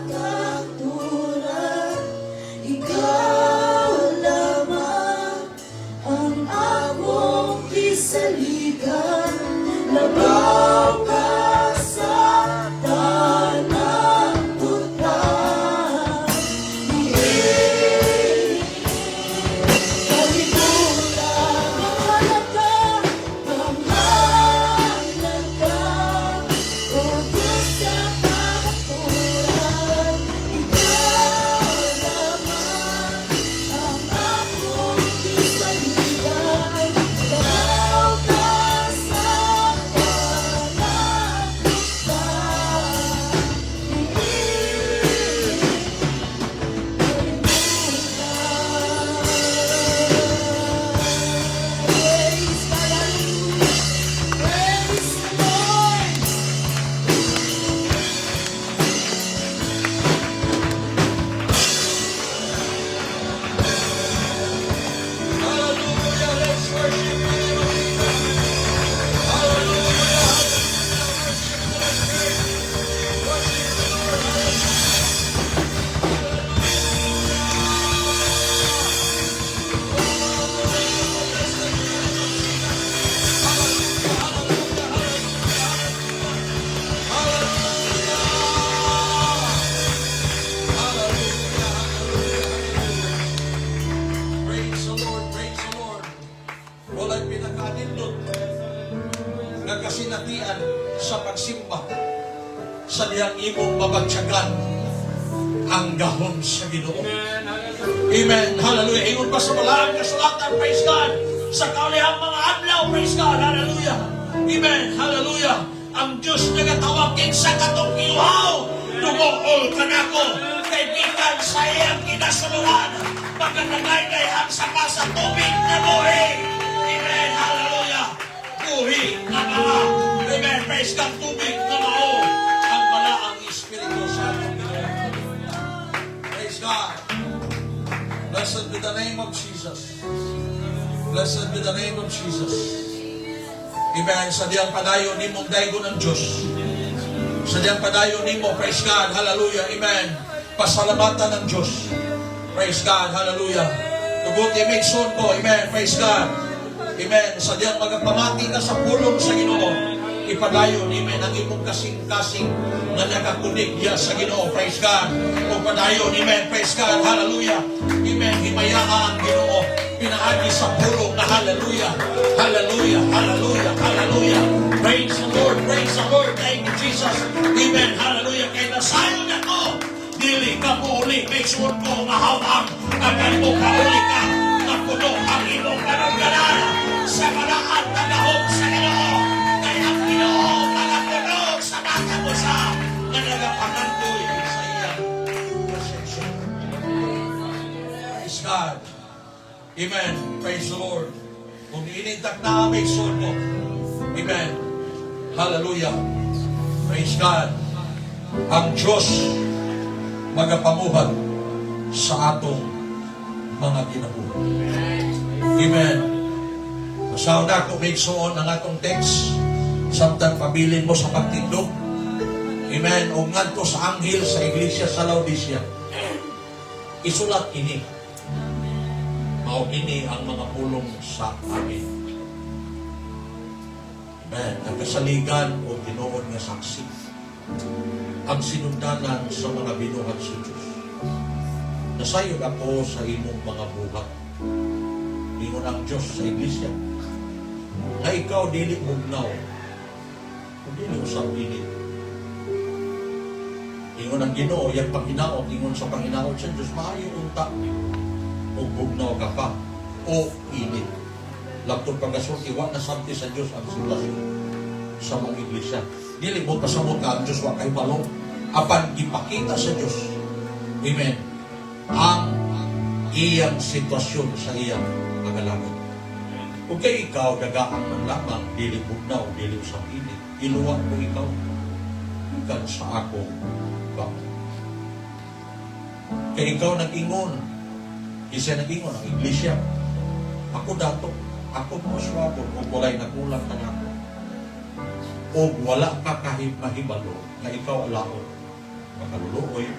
kang tulad, ikaw lamang ang akong kisaligan. Labaw ka sa tanang butas, kalimutan ang halaga, mahalaga, o Diyos sa katulad, ikaw lamang ang akong kisaligan. Labaw ka sa tanang Hallelujah. Let's worship the name of Jesus. Hallelujah. Worship the Lord. Praise the Lord, praise the Lord. Wala'y pinaka-anindot nga kasinatian sa pagsimba sa diyang imong mabagtyagan ang gahom sa Ginoo. Amen. Hallelujah. Ingon pa sa malaang kasulatan, praise God. Sa kaulihang mga adlaw, praise God. Hallelujah. Amen. Hallelujah. Ang Diyos nagatawag sa katong iuhaw, tumuol ka nako, kay gikan sa iyang kinasuluhan, pagkanagay-gayhan sa kasa tubig na buhi. Amen. Hallelujah. Buhi na mga, amen, praise God, tubig na mao ang malaang Espiritu Santo. Praise God. Blessed be the name of Jesus. Blessed be the name of Jesus. Amen. Sa diyang padayon ni mong daygo ng Diyos. Sa diyang padayon ni mo, praise God, hallelujah, amen. Pasalamatan ng Diyos. Praise God, hallelujah. Tuguti may son ko, amen, praise God. Amen. Sa diyang magpamati ka sa pulong sa Ginoo, ipadayon, amen, ang imong kasing-kasing na nakakunig ya sa Ginoo, praise God. O padayon, amen, praise God, hallelujah. Amen, himayaan ang Ginoo, pinaagi sa pulong na hallelujah, hallelujah, hallelujah, hallelujah. Praise the Lord, thank you Jesus. Amen, hallelujah. Kay nasayon ako, dili ka muli, make sure ko mahawang, akan mo kauli ka, napuno ang imong panagdanan sa maraan na gahom sa Ginoo. Kay ang Ginoo, magapuno sa bata mo sa nagapangandoy sa iyang presensya. Praise God. Amen. Praise the Lord. Kung inintak na may son mo. Amen. Hallelujah. Praise God. Ang Diyos magapamuhat sa atong mga ginabuhi. Amen. Masaw na kung may soon ang atong text, samtang pabilin mo sa pagtindog. Amen. O ngadto sa anghel sa iglesia sa Laodicea. Isulat ini. Mao ini ang mga pulong sa amin. Amen. Ang kasaligan o tinuod nga saksi. Ang sinundanan sa mga binuhat sa Diyos. Nasayod ako sa imong mga buhat. Ingon ang Diyos sa iglesia. Na ikaw dili mugnaw. Kung dili usap init. Ingon ang Ginoo, yung panginaot, ingon sa panginaot sa Diyos, maayo unta. O bugnaw ka pa, o init. Laptop pagkasyon, iwa na samti sa Diyos ang sitwasyon sa mga iglesia. Dili mo pasamot ka ang Diyos, wa kay balong. Apan ipakita sa Diyos, amen, ang iyang sitwasyon sa iyang kagalagan. Kung kay ikaw, dagaan man lamang, dili bugnaw, dili usap init, iluwa mo ikaw, ikan sa ako, ba? Kay ikaw nag-ingon, isa nag-ingon ang iglesia. Ako dato, ako maswabo kung walay nagulang ka na ako. O wala ka kahit mahibalo na ikaw alaon. Makaluluoy,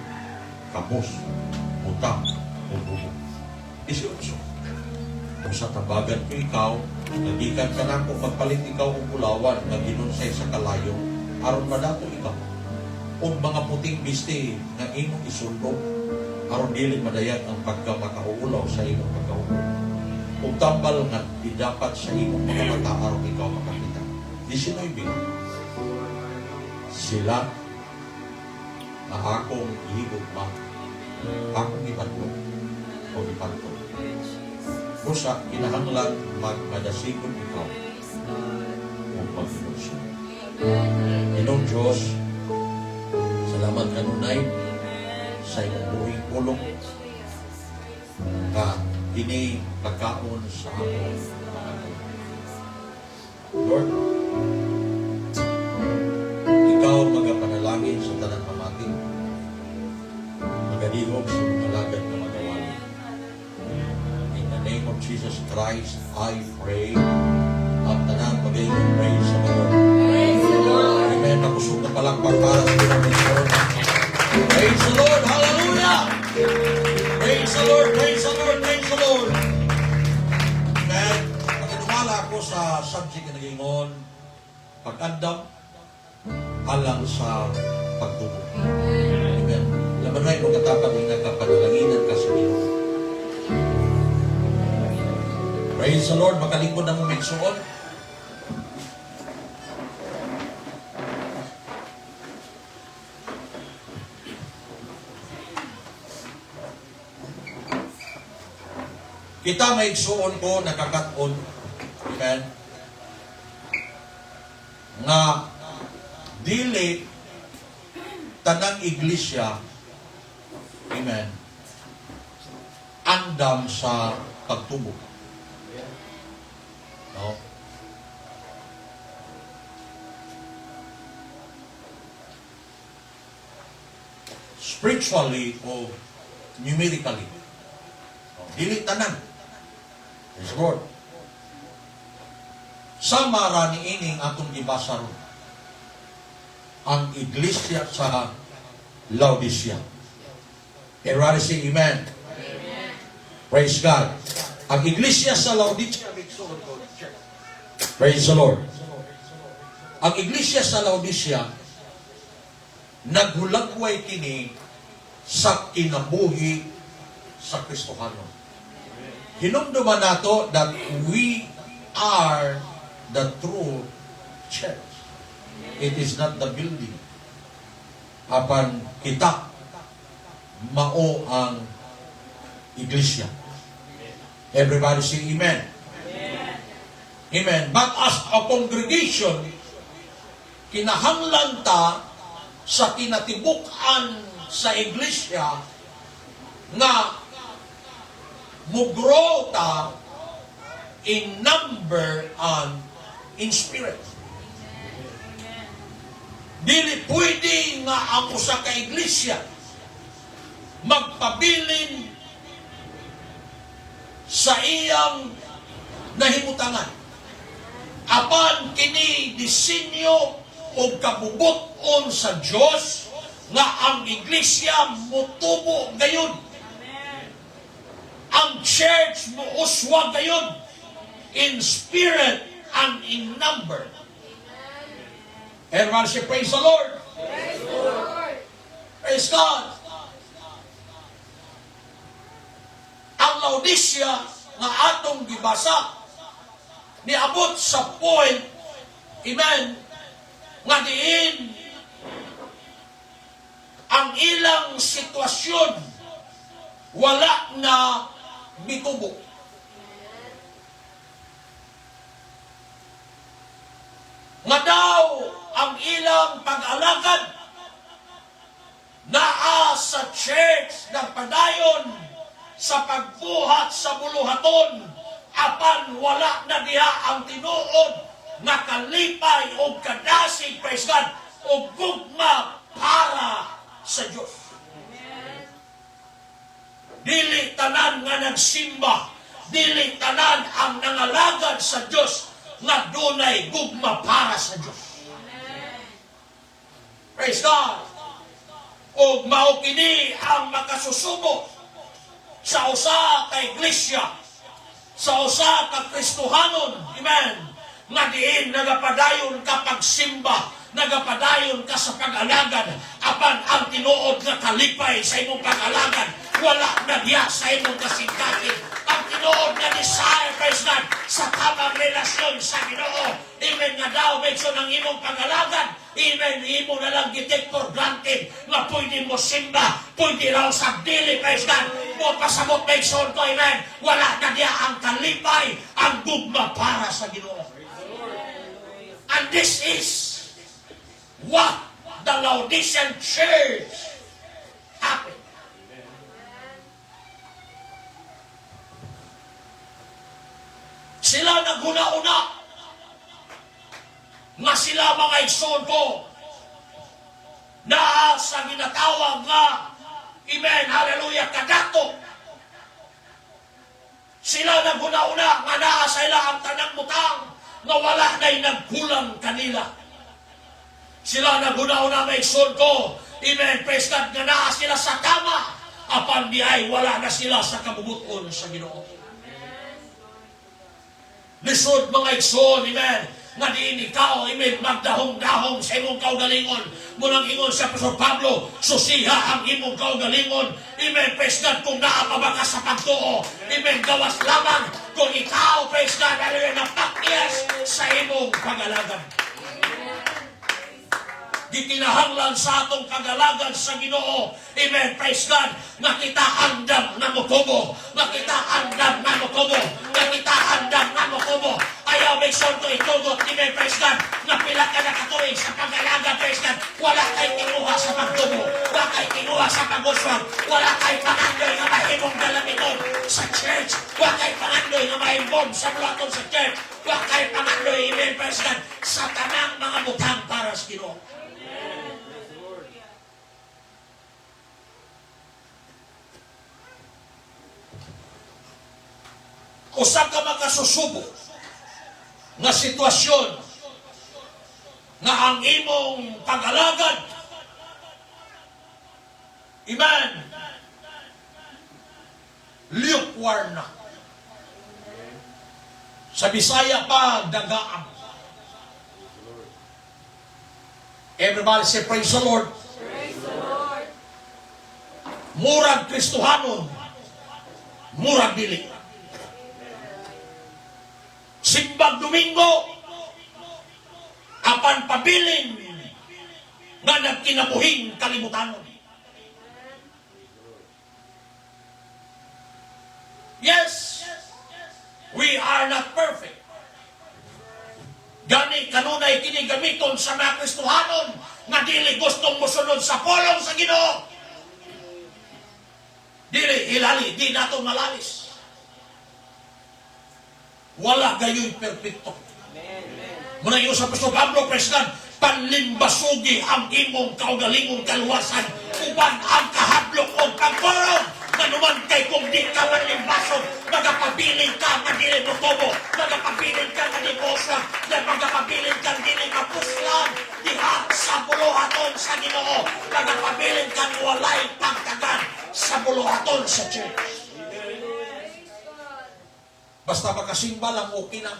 kabos, utang, o bubo. 18. Kung sa tabagan ko ikaw, nagikan ka na kung magpalit ikaw o kulawan na ginunsay sa kalayo, aron madato ikaw. O mga puting biste na imong isulong, aron dili madayat ang pagkamakauulaw sa imong pagkauulaw. O tambal nga di dapat sa imong mga mata aron ikaw makakita. 19. Sila na akong ihigugma, akong ipadlong o ipadlong. Busa, kinahanglan magmadasigon ikaw o pag-ilusyon. Inong Diyos, salamat kanunay sa iyong buhing pulong ka ini pagkaon sa among mga Lord, ikaw magapanalangin sa tanan pamati, magadihog sa mga lagad na magawali. In the name of Jesus Christ, I pray. At tanan pag-iyon, praise sa Lord. Praise the Lord. Amen. Nakusog na palakpak para sa Lord. Praise the Lord. Hallelujah. Praise the Lord. Praise the Lord. Praise the Lord. Amen. Pagkadumala ako sa subject na nagingon, pag-andam alang sa pagtubo. Amen. Laban na yung katapat na nagkapanalaginan ka sa Diyos. Praise the Lord. Makalingkod na mo mensuon. Kita may igsuon ko, nakakaton. Amen. Nga dili tanang iglesia, amen, andam sa pagtubo. No? Spiritually o numerically. No? Dili tanan. Praise God. Sama ra ni ining atong gibasa ron ang iglesia sa Laodicea. Everybody say amen. Amen. Praise God. Ang iglesia sa Laodicea, praise the Lord. Ang iglesia sa Laodicea, naghulagway kini sa kinabuhi sa Kristohano. Hinumduman nato that we are the true church. It is not the building. Apan kita mao ang iglesia. Everybody say amen. Amen. Amen. But as a congregation, kinahanglan ta sa kinatibukan sa iglesia nga mugrow ta in number and in spirit. Dili pwede nga ang usa ka iglesia magpabilin sa iyang nahimutangan. Apan kini disenyo o kabubuton sa Dios nga ang iglesia mutubo gayon. Ang church muuswa gayon in spirit and in number. Everyone say, praise the Lord. Praise the Lord. Praise God. Ang Laodicea nga atong gibasa niabot sa point, amen, nga diin ang ilang sitwasyon wala na mitubo. Nga daw ang ilang pag-alagad naa sa church ng padayon sa pagbuhat sa buluhaton apan wala na diha ang tinuod nga kalipay o kadasig, praise God, o gugma para sa Diyos. Dili tanan nga nagsimba, dili tanan ang nangalagad sa Diyos nga dunay gugma para sa Diyos. Praise God. O mao kini ang makasusubo sa usa ka iglesia, sa usa ka Kristohanon, amen, nga diin nagapadayon ka pagsimba, nagapadayon ka sa pag-alagad, apan ang tinuod nga kalipay sa imong pag-alagad, wala na diya sa imong kasingkatin. Ang tinuod nga desire, praise God, sa tamang relasyon sa Ginoo, amen, nga daw, medyo ng imong pag-alagad, amen, imo na lang gitek for granted, nga pwede mo simba, pwede raw sa dili, praise God, mo pasabot, medyo ko, amen, wala na diya ang kalipay, ang gugma para sa Ginoo. And this is what the Laodicean church happened. Sila naguna-una nga sila mga igsoon ko na sa ginatawag nga, amen, hallelujah, kadato. Sila naguna-una nga naa sa ila ang tanang butang nga wala na'y nagkulang kanila. Sila naguna-una may igsoon ko, amen, praise God, nga naa sila sa tama, apan di ay wala na sila sa kabubuton sa Ginoo. Lisod mga igsoon, amen, nga diin ikaw, amen, magdahong-dahong sa imong kaugalingon. Munang ingon sa Apostol Pablo, susiha ang imong kaugalingon. Amen, praise God, kung naapaba ka sa pagtuo. Amen, gawas lamang kung ikaw, praise God, hallelujah, napakyas sa imong pag-alagad. Gikinahanglan sa atong pag-alagad sa Ginoo. Amen, praise God, na kita andam na motubo, na kita andam na motubo, na kita andam na motubo. Ayaw may son ko itugot, amen, praise God, na pila ka na katuig sa pag-alagad, praise God, wala kay kinuha sa pagtubo, wala kay kinuha sa pag-uswag, wala kay pangandoy nga mahimong dalamiton sa church, wala kay pangandoy nga mahimong sa bulaton sa church, wala kay pangandoy, amen, praise God, sa tanang mga butang para sa Ginoo. Usa ka makasusubo nga sitwasyon nga ang imong pag-alagad, amen, lukewarm na. Sa Bisaya pa, dagaang. Everybody say, praise the Lord. Praise the Lord. Murag Kristohanon, murag dili. Simbag Domingo, apan pabilin nga nagkinabuhing kalibutanon. Yes, we are not perfect. Gani kanunay kinigamiton sa mga Kristohanon nga dili gustong musunod sa polong sa Ginoo. Dili hilali, di nato malalis. Wala gayo'y perfecto. Muna yung sa Apostol Pablo, President, panlimbasugi ang imong kaugalingong kaluwasan, uban ang kahadlok o pagkorong, na naman kay kung di ka manlimbasog, magapabiling ka na dili motobo, magapabiling ka na di posang, na magapabiling ka na dili mapuslan, diha sa buluhaton sa Ginoo, magapabiling ka na walay pagtagan sa buluhaton sa church. Basta makasimba lang, okay na.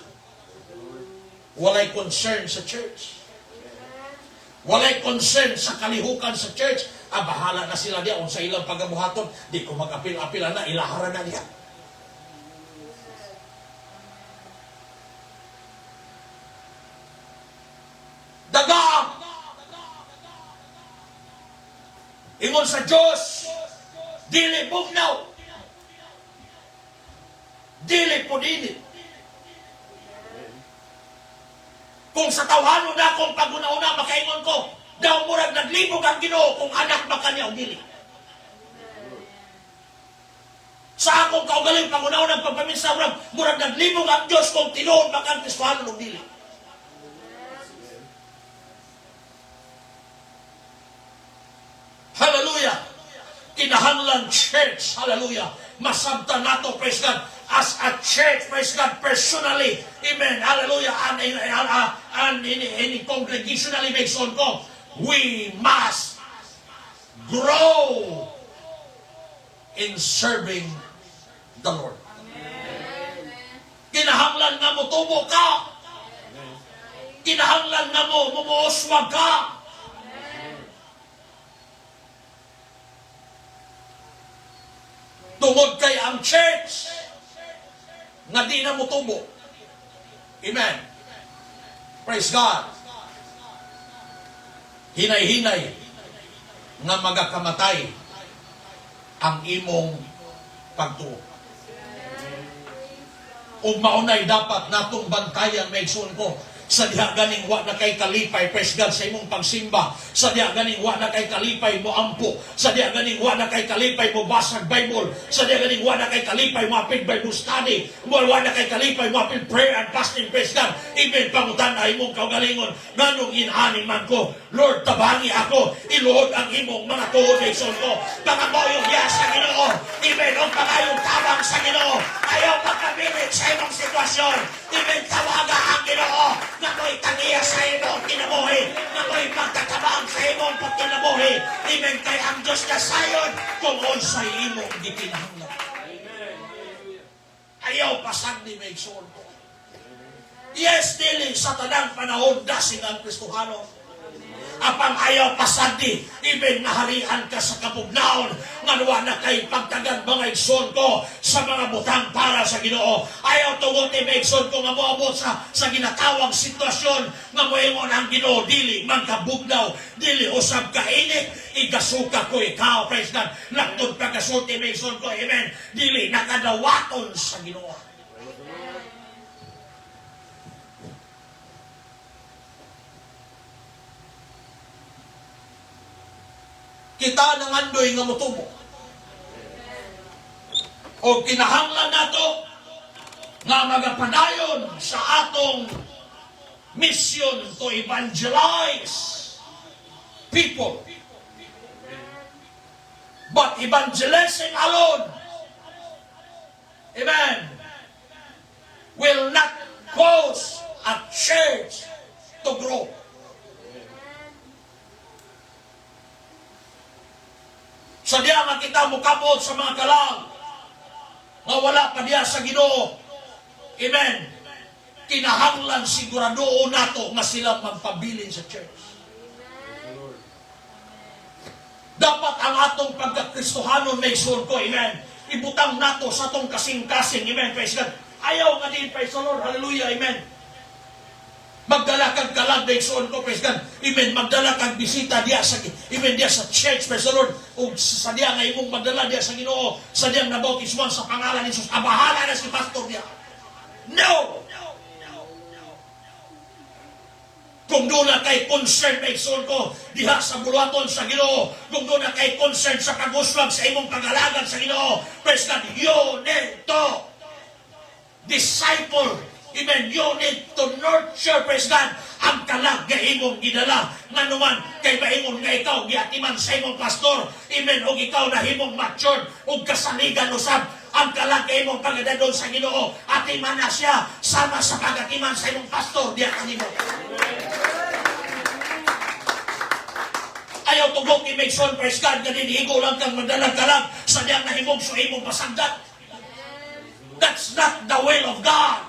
Walay concern sa church. Walay concern sa kalihukan sa church. Bahala na sila diya. Kung sa ilang pagabuhaton, di ko mag-apil-apilan na, ilaharan na diya. Dagaan! Ingon sa Diyos, dili bugnaw. Dili po dili. Kung sa tawhanon na akong pag-una-una, makaingon ko, daw murag naglibog ang Ginoo kung anak ba kanya o dili. Sa akong kaugaling pag-una-una, pagpaminsa murag naglibog ang Diyos kung tinuod ba kang Kristohanon o dili. Hallelujah! Kinahanglan church, hallelujah, masabtan nato, praise God, as a church, praise God, personally, amen, hallelujah, and in congregationally, make son ko, we must grow in serving the Lord. Kinahanglan nga mo tubo ka. Kinahanglan nga mo mumuuswag ka. Tungod kay ang church nga di na mo tubo. Amen. Praise God. Hinay-hinay nga magakamatay ang imong pagtuo. Ug maunay dapat natong bantayan maigsoon ko sa diha ganing wa na kay kalipay, praise God, sa imong pagsimba, sa diha ganing wa na kay kalipay mo ampo, sa diha ganing wa na kay kalipay mo basag Bible, sa diha ganing wa na kay kalipay mo apil Bible study, wa na kay kalipay mo apil prayer and fasting, praise God. Amen. Pangutan na imong kaugalingon nganong inani man ko, Lord, tabangi ako, iluhod ang imong mga tuhod maigsoon ko, pangamoyong diha sa Ginoo. Amen. O pangayong tabang sa Ginoo, ayaw magkabilit sa imong sitwasyon. Amen. Tawaga ang Ginoo na mo'y tangiya sa imong kinabuhi, na mo'y magtatabang sa imong pagkinabuhi. Amen. Kay ang Diyos na sayon kung unsay imong gikinahanglan. Ayaw pasag ni maigsoon ko. Yes, dili sa tanang panahon dasing ang Kristohano. Apang ayaw pasadi, ibig naharian ka sa kapugnaon, nganuwa na kay pagtagan mga igsoon ko sa mga butang para sa Ginoo. Ayaw tungod ni maigsoon ko nga moabot sa ginatawang sitwasyon nga moingon ang Ginoo, dili man kabugnaw, dili usab ka init, igasuka ko ikaw, praise God. Laktod pagkasulti maigsoon ko, amen, dili nakadawaton sa Ginoo. Kita nangandoy nga motubo. O kinahanglan nato nga magapadayon sa atong mission to evangelize people. But evangelizing alone, amen, will not cause a church to grow. Sa diya nga kita mukabot sa mga kalang nga wala pa diya sa Ginoo. Amen. Kinahanglan siguradoon nato nga sila magpabilin sa church. Dapat ang atong pagkakristohanon may son ko, amen, ibutang nato sa atong kasing-kasing, amen, praise God. Ayaw nga din, praise the Lord, hallelujah, amen. Magdala kag kalag na igsoon ko, praise God. Amen. Magdala kag bisita diya sa, amen, diya sa church, praise the Lord. O sa diya nga imong magdala diya sa Ginoo, sa diya nga bautiswan sa pangalan ni Jesus. Abahala na si pastor diya. No! Kung doon na kay concern na igsoon ko, diha sa buluhaton sa Ginoo, kung doon na kay concern sa pag-uswag sa imong pag-alagan sa Ginoo, praise God, you need to disciple. Amen. You need to nurture, praise God, ang kalag nga imong gidala. Nga naman, kay maingon nga ikaw, giatiman sa imong pastor. Amen. O ikaw na himong matured, o kasaligan usab, ang kalag nga imong pagadadon sa Ginoo. Atiman na siya, sama sa pagatiman sa imong pastor, diya kanimo. Ayaw tugong i-make-son, praise God, nga dinihigo lang kang madalang kalag, sa diya na himong so imong pasagdat. That's not the will of God.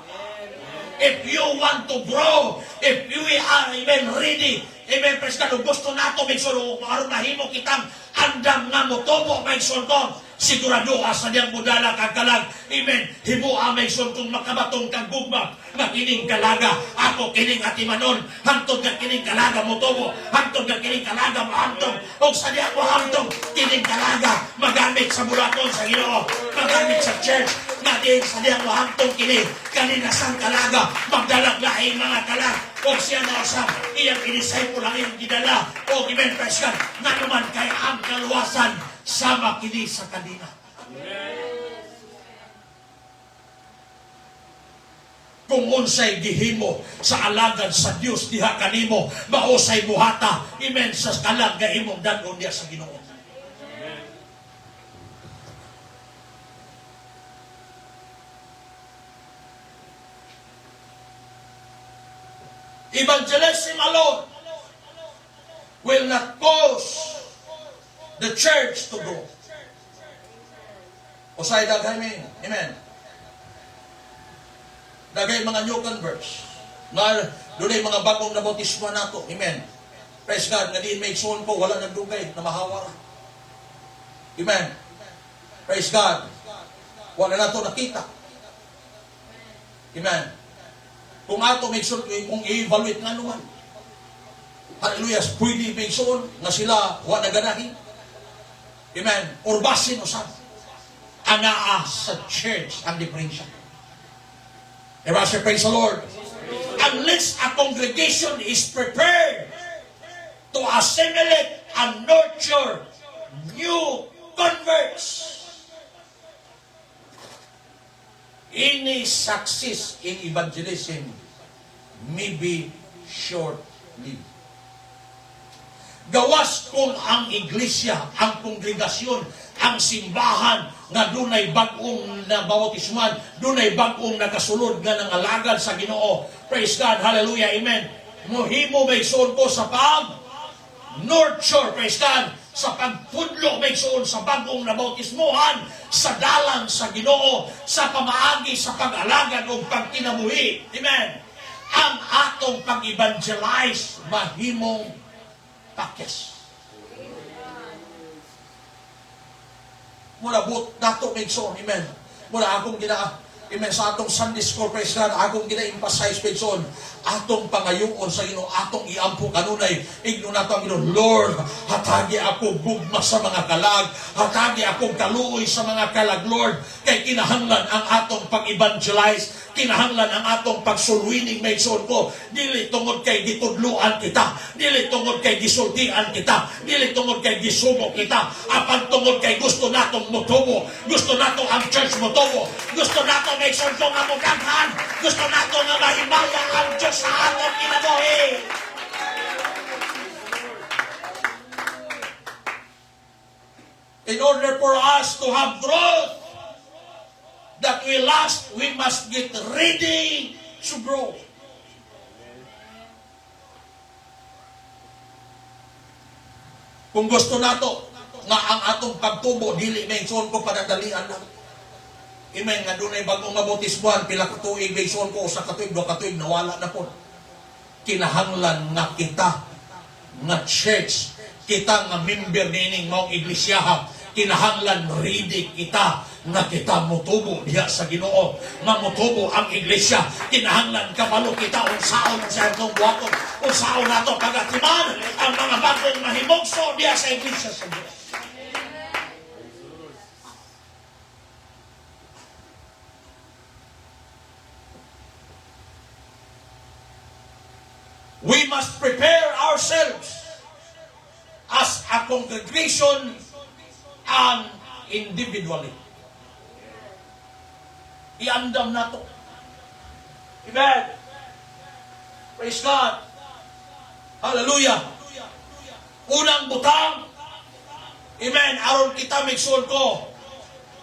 If you want to grow, if you are even ready, amen, praise God, gusto nato, may suro, maroon na himo kitang andam nga motobo, may suro, sigurado sa diyang budala kagkalag, amen, himo may suro kung makabatong kang gugma, nga kining kalaga, ako kining atimanon, hantod nga kining kalaga motobo, hantod nga kining kalaga mahantog, o sa diya ko hantog, kining kalaga, magamit sa bulaton sa Ginoo, magamit sa church, nga din sa diya ko hantog kining, kanina sang kalaga, magdalag lahing mga kalag, o siya na usap, iyang inisay po lang iyang gidala, o amen, praise God, nga naman kay ang kaluwasan, sama kini sa kanina. Kung unsay gihimo sa alagad sa Dios diha kanimo, mausay buhata, amen, sa kalag nga imong dagon diha sa Ginoo. Evangelism alone will not cause the church to grow. Usay daghay may, amen. Daghay mga new converts. Nga, doon ay mga bagong nabautismo nato, amen. Praise God, nga diin may igsoon ko, wala nagdugay na mahawara. Amen. Praise God. Wala na ito nakita. Amen. Kung ato may igsoon, kung i-evaluate nga naman. Hallelujah, pwede may igsoon nga sila wala naganahin. Amen. Urbasin o saan. Anaa sa church ang diferensya. Diba, sir, praise the Lord. Unless a congregation is prepared to assimilate and nurture new converts, any success in evangelism may be short-lived. Gawas kung ang iglesia, ang kongregasyon, ang simbahan nga dunay bagong nabautisman, dunay bagong nakasulod nga nangalagad sa Ginoo. Praise God, hallelujah, amen. Muhimo may igsoon ko sa nurture, praise God, sa pagpudlo may igsoon sa bagong nabautismuhan, sa dalan sa Ginoo, sa pamaagi, sa pag-alagad o pagkinabuhi. Amen. Ang atong pag-evangelize mahimong pakis. Mula but nato may igsoon, amen. Mula akong amen, sa atong Sunday School, praise God, akong gina-emphasize may igsoon, atong pangayoon sa Ginoo, atong iampo kanunay, igno nato ang Ginoo, Lord, hatagi ako gugma sa mga kalag, hatagi akong kaluoy sa mga kalag, Lord, kay kinahanglan ang atong pag-evangelize, kinahanglan ang atong pagsulwining may igsoon ko, dili tungod kay gitudluan kita, dili tungod kay gisultian kita, dili tungod kay gisubo kita, apan tungod kay gusto natong mutubo, gusto nato ang church mutubo, gusto nato may igsoon ko nga mugaghan, gusto nato nga mahimaya ang Diyos sa atong kinabuhi. In order for us to have growth that will last, we must get ready to grow. Kung gusto nato nga ang atong pagtubo dili may igsoon ko panadalian lang. Amen, nga doon ay bagong mabautismuhan, pila katuig, may igsoon ko, sa katuig, do katuig, nawala na po. Kinahanglan nga kita, nga church, kita nga member nining maong iglesia, kinahanglan ready kita, nga kita mutubo diha sa Ginoo, nga mutubo ang iglesia, kinahanglan kabalo kita, unsaon sa itong buhaton, unsaon nato pagatiman, ang mga bagong mahimogso diha sa iglesia sa Diyos. We must prepare ourselves as a congregation and individually. Iandam na to. Amen. Praise God. Hallelujah. Unang butang. Amen. Aron kita migsoon ko.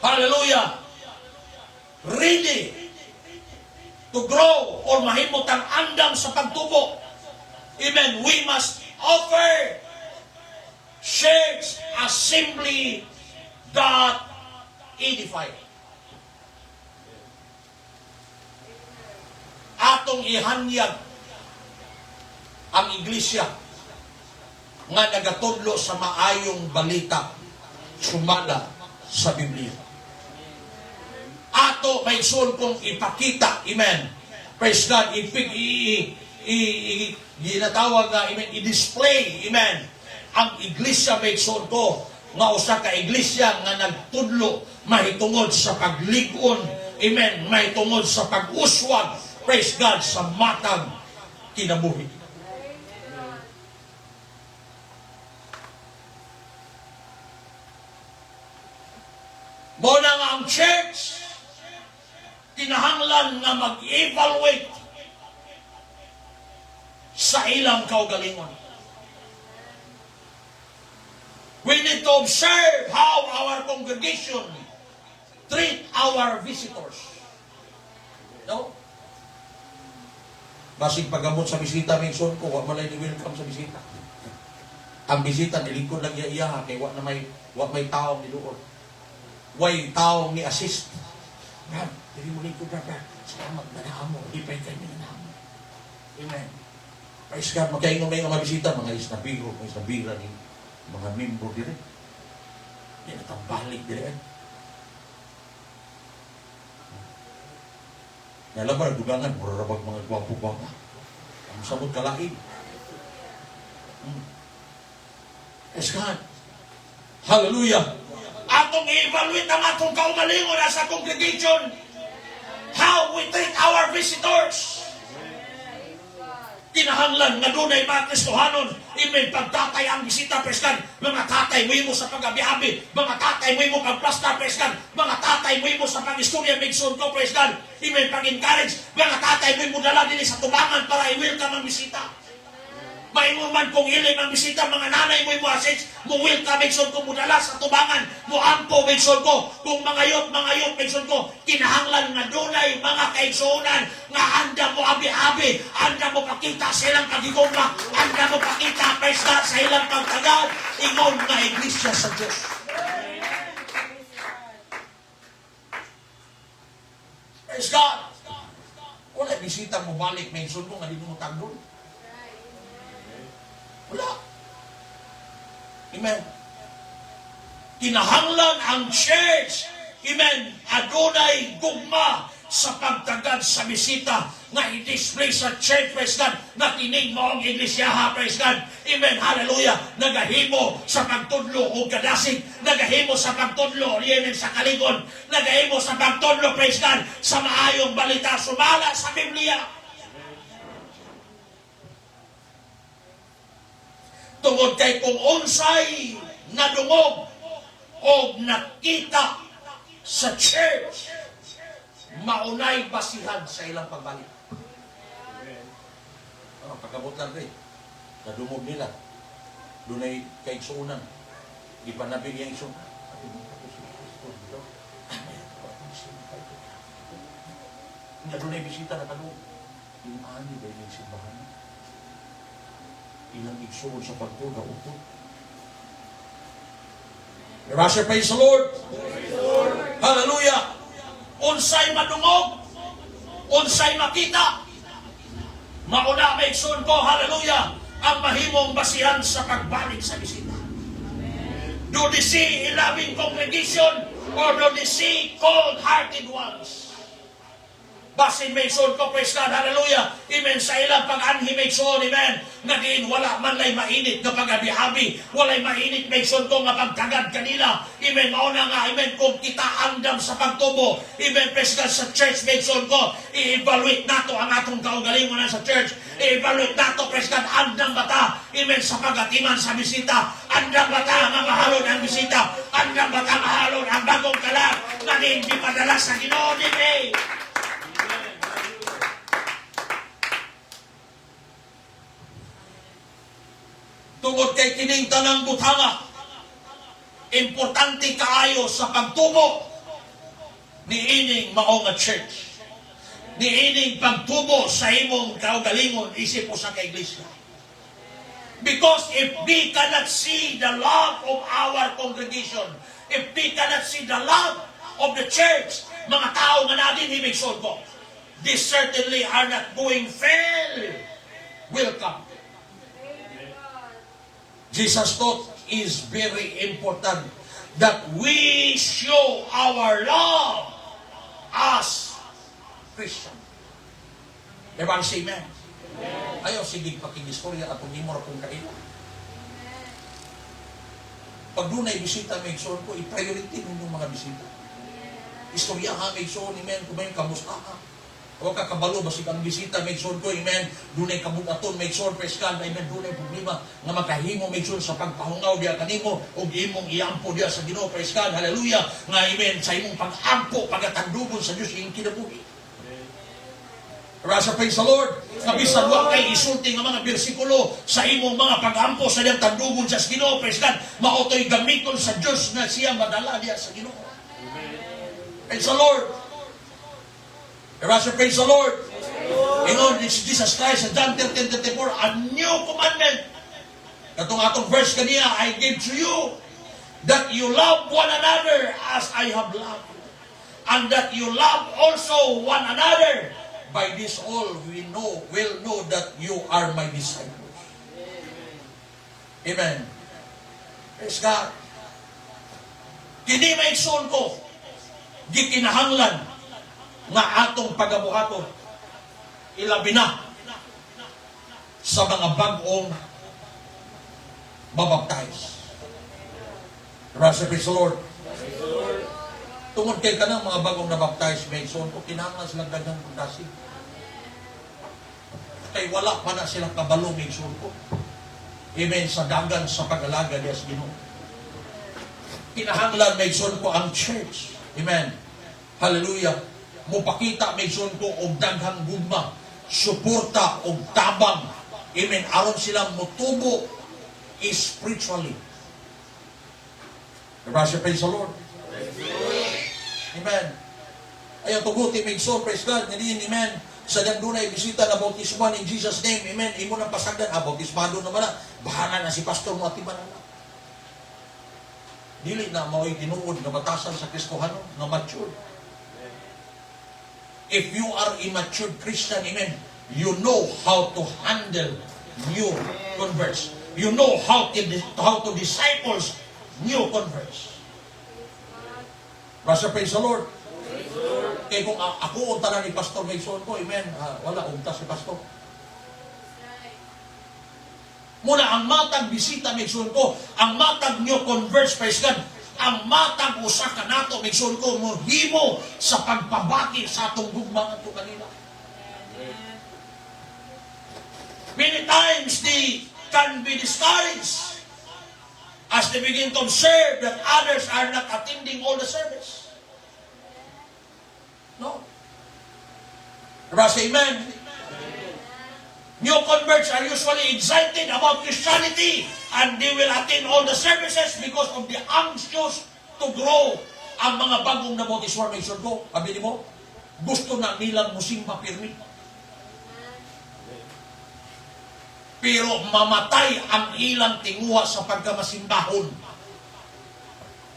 Hallelujah. Ready to grow or mahimot ang andam sa pagtubo. Amen. We must offer church assembly that edify. Atong ihanyag ang iglesia nga nagatudlo sa maayong balita sumala sa Biblia. Ato may igsoon kong ipakita, amen. Praise God, ginatawag nga, amen, i-display, amen, ang iglesia may igsoon ko, nga usa ka iglesia nga nagtudlo, mahitungod sa pagligon, amen, mahitungod sa pag-uswag, praise God, sa matang kinabuhi. Muna nga ang church, kinahanglan nga mag-evaluate sa ilang kaugalingon. We need to observe how our congregation treat our visitors. No? Basig paggamot sa bisita, may son ko, wag malay ni welcome sa bisita. Ang bisita, nilingkod lang iya, kay wag may taong niluon. way taong ni assist. Brad, hindi mo likod na, Brad. Salamat na mo. Di pa yung kanya na mo. Amen. Praise God. Magkaingon na yung mga bisita, mga isnabiro, mga isnabira ni mga member dire. Yan at ang balik dire. Nalabar, dugangan, murarabag mga gwapo-gwapa. Ang samot kalain. Praise God. Hallelujah. Atong i-evaluate ang atong kaugalingon sa congregation. How we treat our visitors. Kinahanglan nga dunay mga Kristohanon, amen, pagtatay ang bisita, preskan, mga tatay mo sa pag-abi-abi, mga tatay mo pag-plasta, preskan, mga tatay mo sa pag-istorya, migsun ko, preskan, amen, pag-encourage, mga tatay mo dala din sa tubangan para i-welcome ang bisita. Maingon man kung ilim ang bisita, mga nanay mo assist, mo welcome, migsun ko, mudala sa tubangan, mo ampo, migsun ko, kung mga yot, migsun ko, kinahanglan nga dunay mga kaigsunan, nga handa mo abi-abi, handa mo pakita sa ilang pagigumba, handa mo pakita presda sa ilang pagtagaw, ingon nga iglesia sa Diyos. Praise God. Wala bisita mo balik, mention mo nga di mo tagdon. Wala. Amen. Kinahanglan ang church, amen, adunay gugma sa pagtagad sa bisita nga i-display sa church, praise God, na kining maong iglesia, praise God, amen, hallelujah, nagahimo sa pagtudlo o kadasig, nagahimo sa pagtudlo, amen, sa kaligon, nagahimo sa pagtudlo, praise God, sa maayong balita, sumala sa Biblia. Tungod kay kung unsay nadungog o nakita sa church, maunay basihan sa ilang pagbalik. Pagkabot lang rin, nadungog nila, dunay kaigsuunan, ipanabig yung isun. Nga dunay bisita na tanong, yung ani ba yung simbahan? Ilang igsuon sa pagtuga upo. Russia, praise the Lord. Hallelujah. Unsay madungog, unsay makita, mauna may igsuon ko, hallelujah, ang mahimong basihan sa pagbalik sa bisita. Do they see a loving congregation or do they see cold-hearted ones? Basin may son ko, praise God, hallelujah, amen, sa ilang pag-anhi may son, amen, nga diin wala man lay mainit na pag-abi-abi, walay mainit may son ko nga pagtagad kanila, amen, mauna nga, amen, kung kita andam sa pagtubo, amen, praise God, sa church may son ko, i-evaluate nato ang atong kaugalingon sa church, i-evaluate nato, praise God, andam bata, amen, sa pagatiman sa bisita, andam bata nga mahalon ang bisita, andam bata mahalon ang bagong kalag, na hindi padala sa Ginoo, amen. Tungod kay kining tanang butanga, importante kaayo sa pagtubo ni ining maong nga church, ni ining pagtubo sa imong kaugalingon isip mo sa kaiglesia. Because if we cannot see the love of our congregation, if we cannot see the love of the church, mga tao nga natin himig ko, they certainly are not going fail welcome. Jesus taught is very important that we show our love as Christian. Everyone say amen. Ayaw, sige, pakinistorya at pag-imor kung kaila. Pag doon ay bisita, may igsoon ko, i-priority ninyong mga bisita. Istorya ha, may igsoon, amen, kumain, kamusta ha. Huwag ka kabalo, basig ang bisita, may igsoon ko, amen, doon ay kabugaton, may igsoon, praise God, amen, doon ay problema, nga makahimo, may igsoon, sa pagpahungaw, diya kanimo, o imong iampo diya sa Ginoo, praise God, hallelujah, nga amen, sa imong pag-ampo, pagatandugon sa Diyos, yung kinabuhi. Rasa, praise the Lord. Kabisan wa kay isulti nga mga bersikulo sa imong mga pag-ampo sa diyang tandugon sa Ginoo, praise God, maotoy gamiton sa Diyos na siya madala diya sa Ginoo. Praise the Lord. Rasa, praise the Lord. Ingon Jesus Christ sa John 10:34, a new commandment. Katong atong verse kaniya, I give to you that you love one another as I have loved you, and that you love also one another. By this all will know that you are my disciples. Amen. Praise God. Kini maigsoon ko, gikinahanglan nga atong pagabuhaton, ilabi na sa mga bagong mabaptize. Praise the Lord. Tungod kay kanang mga bagong nabaptize, maigsoon ko, kinahanglan silang daghang pagdasig. Kay wala pa na silang kabalo, maigsoon ko. Amen, sa dagan sa pag-alaga niya sa Ginoo. Kinahanglan, maigsoon ko, ang church. Amen. Hallelujah. Mupakita, maigsoon ko, og daghang gugma, suporta, og tabang. Amen. Aron silang mutubo spiritually. Praise the Lord. Amen. Ayaw tuguti, maigsoon, praise God. Niliin, amen. Sa dandunay bisita na bautisman in Jesus' name, amen. Imo ng pasagdan, bautismado naman na. Bahala na si pastor mo at iba na. Dili na mao'y tinuod na batasan sa Kristohano na mature. If you are immature Christian, amen, you know how to handle new converts. You know how to disciples new converts. Praise the Lord. Kaya kung ako unta na ni Pastor Mason ko, amen, wala, unta si Pastor. Muna, ang matag bisita, Mason ko, ang matag nyo converse, praise God, ang matag usa ka nato, Mason ko, mohimo sa pagpabaki sa atong gugmang ato kanila. Many times they can be discouraged as they begin to observe that others are not attending all the service. No. Everybody say amen. New converts are usually excited about Christianity and they will attend all the services because of the anxious to grow. Ang mga bagong nabautiswar, may sure ko, pabili mo, gusto na nilang musimba pirmi. Pero mamatay ang ilang tinguha sa pagkamasimbahon.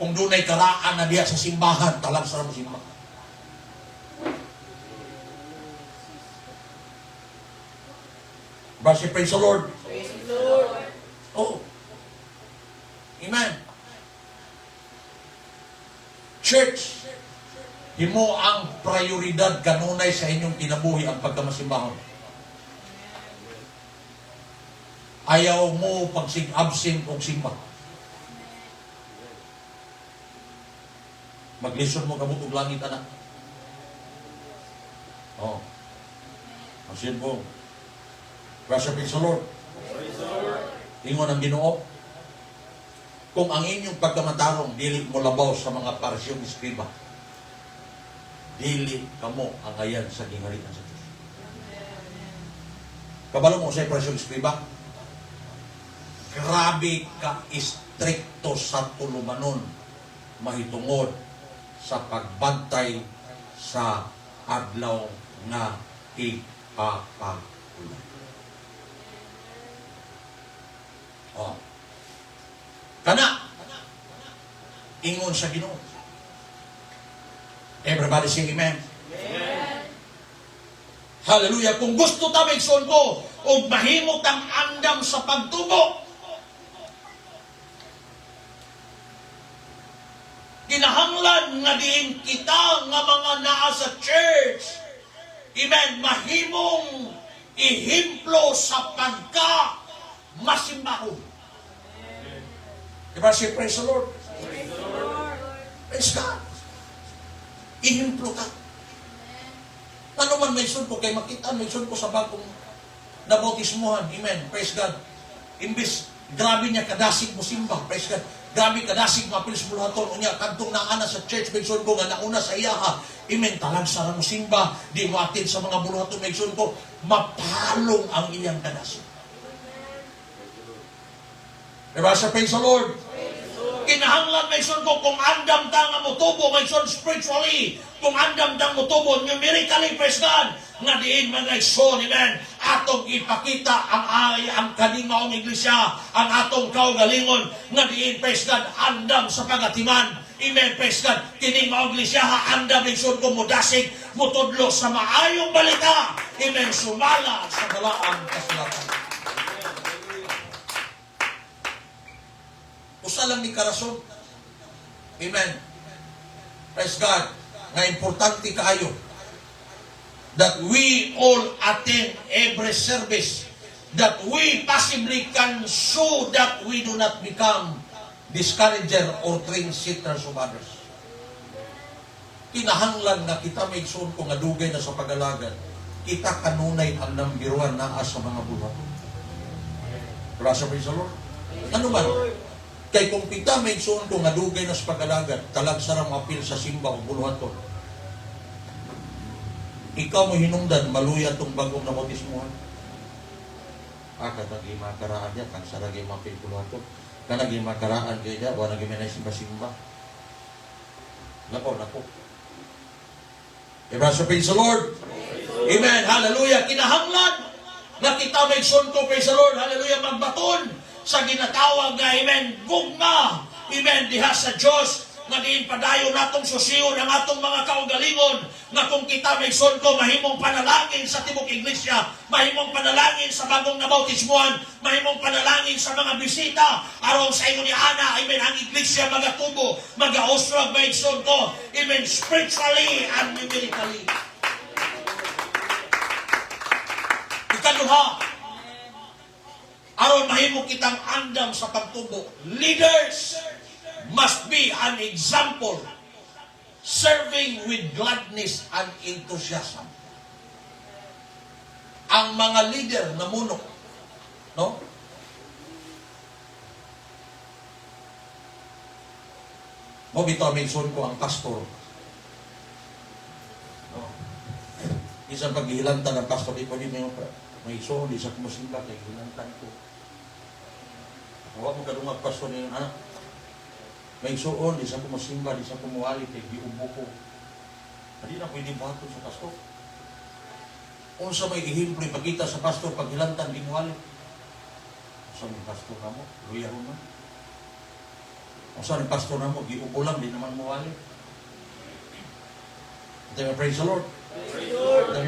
Kung doon ay karaan na diya sa simbahan, talang sa musimba. Basi, praise the Lord. Praise the Lord. Oh. Amen. Church, himo ang prioridad kanunay sa inyong kinabuhi ang pagkamasimbahon. Ayaw mo pagsig-absent o simba. Mag-listen mo kabutog langit, anak. Oh. Masin po. Praise the Lord. Ingon ang Ginoo. Kung ang inyong pagkamatarong dili mo labaw sa mga parsyong iskriba, dili kamo ang ayan sa gingharian sa Diyos. Kabalo mo sa parsyong iskriba? Grabe ka istrikto sa tulumanon mahitungod sa pagbantay sa adlaw nga ipapagulan. Oh. Kana ingon sa Ginoo. Everybody say amen. Amen. Hallelujah. Kung gusto ta maigsoon ko og mahimot ang andam sa pagtubo, kinahanglan nga diin kita nga mga naa sa church, amen, mahimong ihimplo sa pagka masimbahon. Diba siya, praise the Lord? Praise the Lord. Praise God. Ihimplo ka. Ano man may sun ko, kay makita, may sun ko sa bagong nabautismuhan. Amen. Praise God. Imbis, grabe niya kadasig mo simba. Praise God. Grabe kadasig mapilis mo lahaton. Unya, kantong naana sa church, may sun ko, nga nauna sa iyaha. Amen. Talag sa mo simba. Di mo atin sa mga bulahaton, may sun ko. Mapalong ang iyang kadasig. Diba siya, praise the Lord? Kinahanglan may sun ko kung andam ta nga motubo, may sun spiritually, kung andam ta motubo, numerically, praise God, nga diin mga son, amen, atong ipakita ang kaning maong iglesia, ang atong kaugalingon nga diin, praise God, andam sa pagatiman. Amen, praise God. Kining maong iglesia andam isod ko mudasig, mutudlo sa maayong balita. Amen, sumala sa dalaang kasulatan. Usa lang ni karason. Amen. Praise God. Nga importante kaayo that we all attend every service, that we possibly can so that we do not become discourager or trendsetters of others. Kinahanglan na kita may igsoon ko nga dugay na sa pag-alagad, kita kanunay ang nambiruan na sa mga buhat. Praise the Lord. Ano man? Kay kung kita may igsoon ko nga dugay na sa pag-alagad, talag sarang apil sa simba o buluhaton, ikaw mo hinungdan, maluya itong bagong na bautismuhan. Katagi makaraan niya, kang saragi mapil buluhaton. Kanagi makaraan kayo niya, wala naging may simba-simba. Nako. Praise the Lord. Amen. Hallelujah. Kinahanglan na kita may sunto, praise the Lord. Hallelujah. Magbaton sa ginatawag na, amen, gugma, amen, diha sa Diyos, nga diin padayon natong susiyon ang atong mga kaugalingon, nga kung kita may sunto, mahimong panalangin sa tibok iglesia, mahimong panalangin sa bagong nabautismuhan, mahimong panalangin sa mga bisita, aron sa inyo ni Ana, amen, ang iglesia magatubo, magauswag, may sunto, amen, spiritually and numerically. Ikaduha, aron mahimo kitang andam sa pagtubo. Leaders must be an example, serving with gladness and enthusiasm. Ang mga leader na muno, no? Mo bitaw mention ko ang pastor. No? Isang paghihilantan ng pastor, di pwede may iso, di sa kumusimba, kay hilantan ko. Huwag mo kadungag pastor niyo, anak. May suon, di sa kumusimba, di sa kumuwali, kay giubo ko. Hindi na pwede bahaton sa pastor. Kung sa may ihimplo, ipakita sa pastor, paghilantan, di muwali. Kung sa may pastor na mo, luya mo man. Kung sa may pastor na mo, giubo lang, di naman muwali. Ito praise the Lord.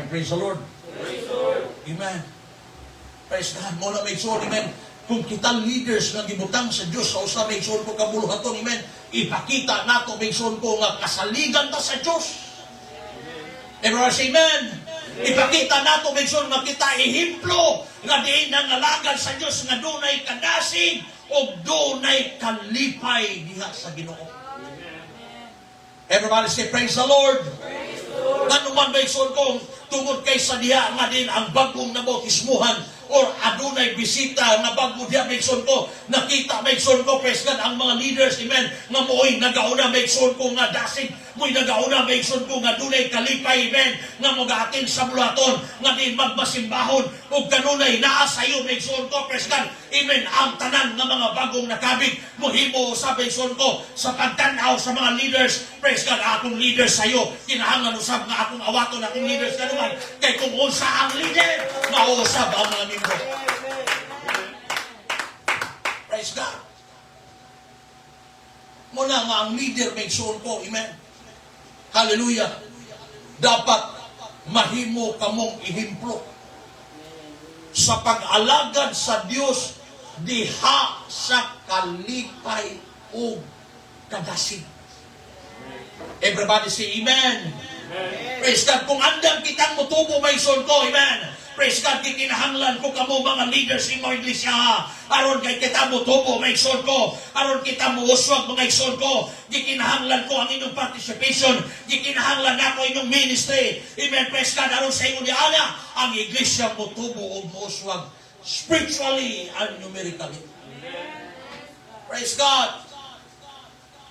Praise the Lord. Amen. Praise God. Muna may suon, amen. Kung kita leaders nga gibutang sa Diyos sa usa may igsoon ko kabuluhaton, amen, ipakita nato may igsoon ko nga kasaligan ta sa Diyos. Everyone say amen. Ipakita nato may igsoon nga kita ihimplo nga diin nangalagad sa Diyos nga dunay kadasig o dunay kalipay diha sa Ginoo. Everybody say praise the Lord. Nanuman may igsoon ko tungod kay sa diha nga din ang bagong nabautismuhan or adunay bisita nga bago diha maigsoon ko, nakita maigsoon ko, praise God, ang mga leaders, amen, nga mo'y nagauna maigsoon ko nga dasig, mo'y nagauna maigsoon ko nga dunay kalipay, amen, nga mag-atin sa bulaton, nga din magmasimbahon, o kanunay naa sayo maigsoon ko, praise God, amen, ang tanan nga mga bagong nakabig, mohimo sa maigsoon ko, sa pagtanaw sa mga leaders, praise God, akong leaders sayo, kinahanglan usab nga akong awaton, akong leaders kanuman, kay kung unsa ang leader, mausab ang mga membro. Praise God. Muna nga ang leader may suon ko, amen. Hallelujah. Dapat mahimo kamong ihimplo sa pag-alagad sa Dios diha sa kalipay o kadasig. Everybody say amen. Praise God. Kung andam kitang mutubo may suon ko, amen. Praise God, kikinahanglan ko kamo mga leaders in mga iglesia. Aron kay kita mo tubo, may igsoon ko. Aron kita mo uswag, mga igsoon ko. Gikinahanglan ko ang inyong participation. Gikinahanglan ako inyong ministry. Amen, praise God. Aron sa inyo ni Ana, ang iglesia mo tubo o mo uswag spiritually and numerically. Praise God.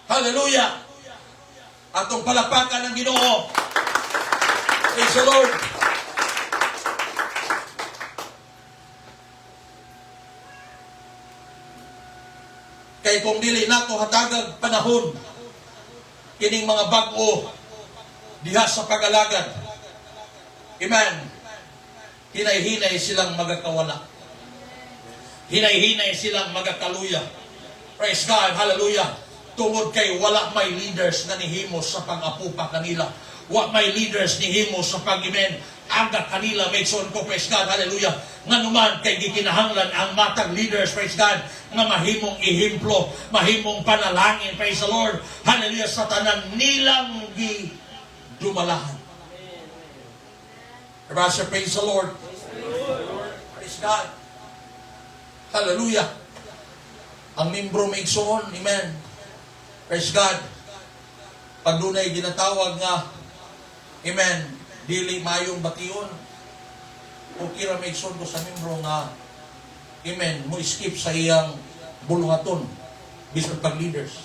Hallelujah. Atong palapakan ng Ginoo. Praise the Lord. Kay kung dili nato hatagag panahon kining mga bag-o diha sa pag-alagad. Amen. Hinay-hinay silang magakawala. Hinay-hinay silang magakaluya. Praise God, hallelujah. Tungod kay wala may leaders na nihimos sa pang-apupa kanila. Wa may leaders nihimos sa pag-imen aga kanila, may son ko, praise God, hallelujah. Nga naman kay gikinahanglan ang matag leaders, praise God, nga mahimong ihimplo, mahimong panalangin, praise the Lord, hallelujah, sa tanan nilang dumalahan. Pastor, praise the Lord. Praise God. Hallelujah. Ang membro may igsoon, amen. Praise God. Pag dunay ginatawag nga, amen, dili mayong bation, o kira may igsoon ko sa membro nga, amen, mo skip sa iyang buluhaton, bisan pag leaders.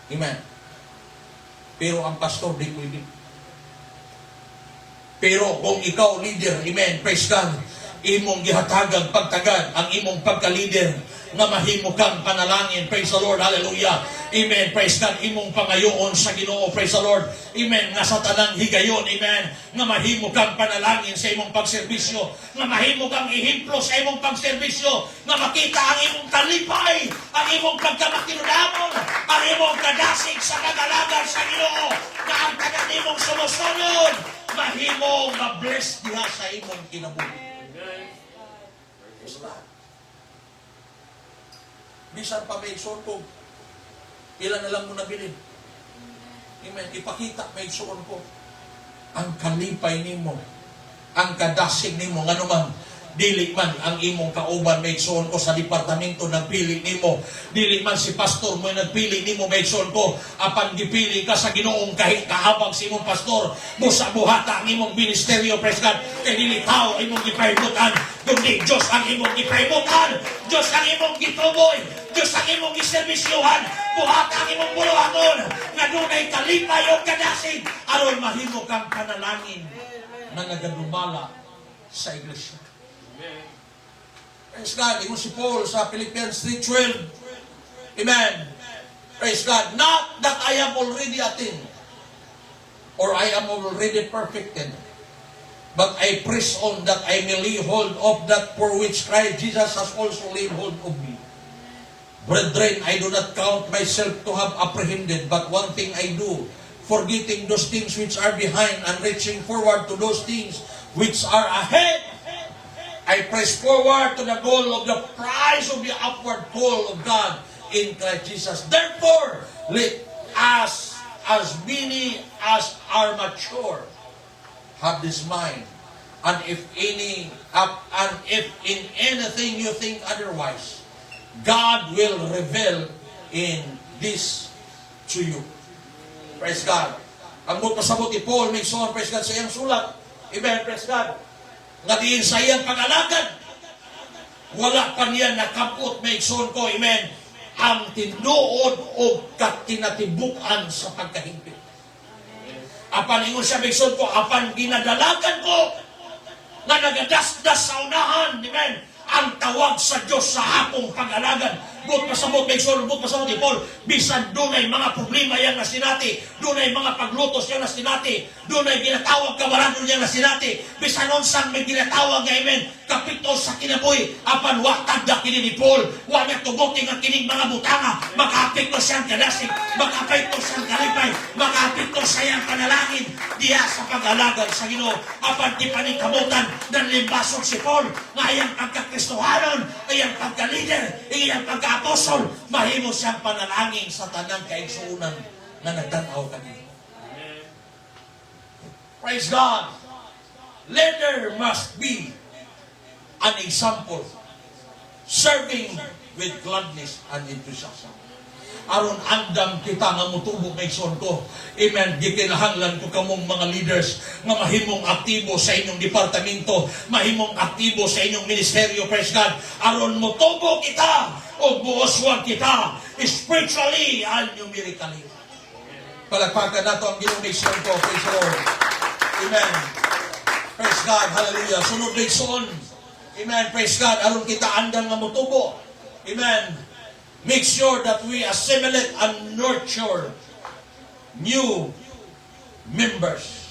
Amen. Pero ang pastor, di pwede. Pero kung ikaw leader, amen, praise God, imong gihatagag pagtagad ang imong pagka-leader nga mahimo kang panalangin, praise the Lord, hallelujah, amen, praise God, imong pangayoon sa Ginoo, praise the Lord, amen, nga sa tanang higayon, amen, nga mahimo kang panalangin sa imong pagserbisyo, nga mahimo kang ihimplo sa imong pagserbisyo, nga makita ang imong talipay, ang imong pagkamakinudamon, ang imong kadasig sa kagalagan sa Ginoo, nga ang tanan imong sumusunod, mahimo ma-bless diha sa imong kinabuhi. Bisan pa may igsoon ko, ilan na lang mo nabilin. Amen. Ipakita may igsoon ko ang kalipay nimo, ang kadasig nimo, nga naman dili man ang imong kauban may igsoon ko sa departamento nagpili nimo, dili man si pastor mo nagpili nimo may igsoon ko, apan gipili ka sa Ginoong kahit kahabag si imong pastor, busa buhata ang imong ministeryo, praise God, kay dili tao imong gipaybutan, kundi Diyos ang imong gipaybutan, Diyos ang imong gituboy, Diyos ang imong giserbisyuhan, buhata ang imong buluhaton, nga dunay kalipay o kadasig, aron mahimo kang panalangin na nagadumala sa iglesia. Praise God. Ingon si Paul sa Philippians 3:12. Amen. Praise God. Not that I am already attained or I am already perfected, but I press on that I may lay hold of that for which Christ Jesus has also laid hold of me. Brethren, I do not count myself to have apprehended, but one thing I do, forgetting those things which are behind and reaching forward to those things which are ahead, I press forward to the goal of the prize of the upward call of God in Christ Jesus. Therefore, let us, as many as are mature, have this mind. And if in anything you think otherwise, God will reveal in this to you. Praise God. Ang pasabot ni Paul, may son, praise God, sa iyang sulat. Amen, praise God. Nga diin sa iyang pag-alagad, wala pa niya nakapot, may son ko, amen, ang tinuod o katinatibukan sa pagkahimpit. Apan ingon siya, may son ko, apan ginadalagan ko, na nagadasdas sa unahan, amen, ang tawag sa Diyos sa hapong pag-alagad. But pasabot, may son, but pasabot ni Paul, bisan dunay mga problema yan na sinati, dunay mga paglutos yan na sinati, dunay ginatawag kabarado yan na sinati, bisan onsang may ginatawag nga, amen, kapito sa kinabuhi, apan watag na kini ni Paul, wala tuguting ang kining mga butanga, makapito siyang kadasig, makapito siyang kalipay, makapito siyang panalangin, diya sa pag-alagad sa Ginoo, apan di panikamutan ng limbasok si Paul, nga iyang pagkakristohanon, iyang pagka-leader, iyang pagka-apostol, mahimo siyang panalangin sa tanang kaigsuunan na nagtanaw kanina. Praise God. Leader must be an example, serving with gladness and enthusiasm. Aron andam kita nga mutubo kay son ko. Amen. Gikinahanglan ko kamong mga leaders nga mahimong aktibo sa inyong departamento, mahimong aktibo sa inyong ministeryo, praise God. Aron mutubo kita o buoswag kita spiritually and numerically. Palagpakan nato ang ginumation ko, praise the Lord. Amen. Praise God, hallelujah. Sunod na son. Amen, praise God. Aron kita andam nga mutubo. Amen. Make sure that we assimilate and nurture new members.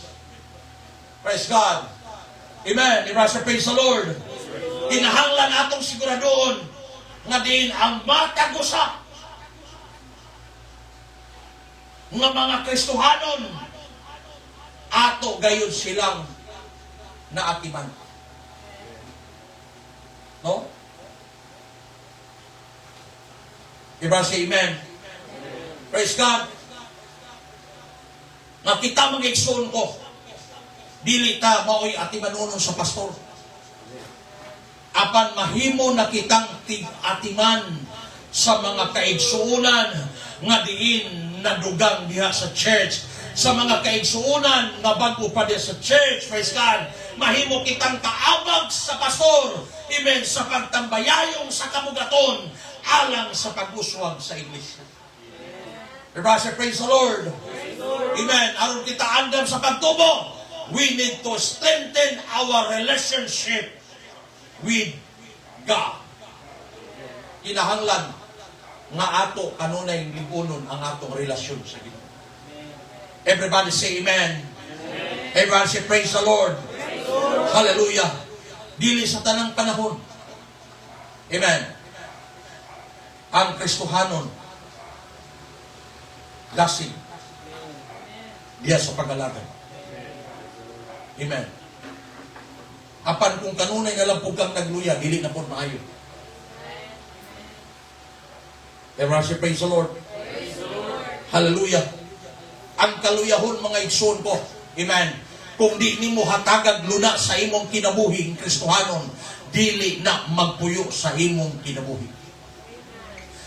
Praise God. Amen. Ibrasa, praise the Lord. Kinahanglan atong siguradoon nga din ang matagusa nga mga Kristohanon ato gayon silang naatiman. No? Diba say amen? Praise God. Nga kita mag-igsoon ko, dili ta maoy atimanunon sa pastor. Apan mahimo na kitang atiman sa mga kaigsuunan nga diin nadugang diha sa church, sa mga kaigsuunan nga bago pa diha sa church. Praise God. Mahimo kitang kaabag sa pastor, amen, sa pagtambayayong sa kamugaton alang sa pag-uswag sa iglesia. Diba? Praise the Lord. Amen. Aron kita andam sa pagtubo, we need to strengthen our relationship with God. Kinahanglan nga ato kanunay lipunon ang atong relasyon sa Ginoo. Everybody say amen. Everybody say praise the Lord. Hallelujah. Dili sa tanang panahon. Amen. Ang Kristohanon lasing diya sa pag-alagan. Amen. Apan kung kanunay nga lang po kang nagluya, dili na po maayo. Everybody say praise the Lord. Hallelujah. Ang kaluyahon mga igsoon ko, amen, kung di nimo hatagag luna sa imong kinabuhi, Kristohanon, dili na magpuyo sa imong kinabuhi.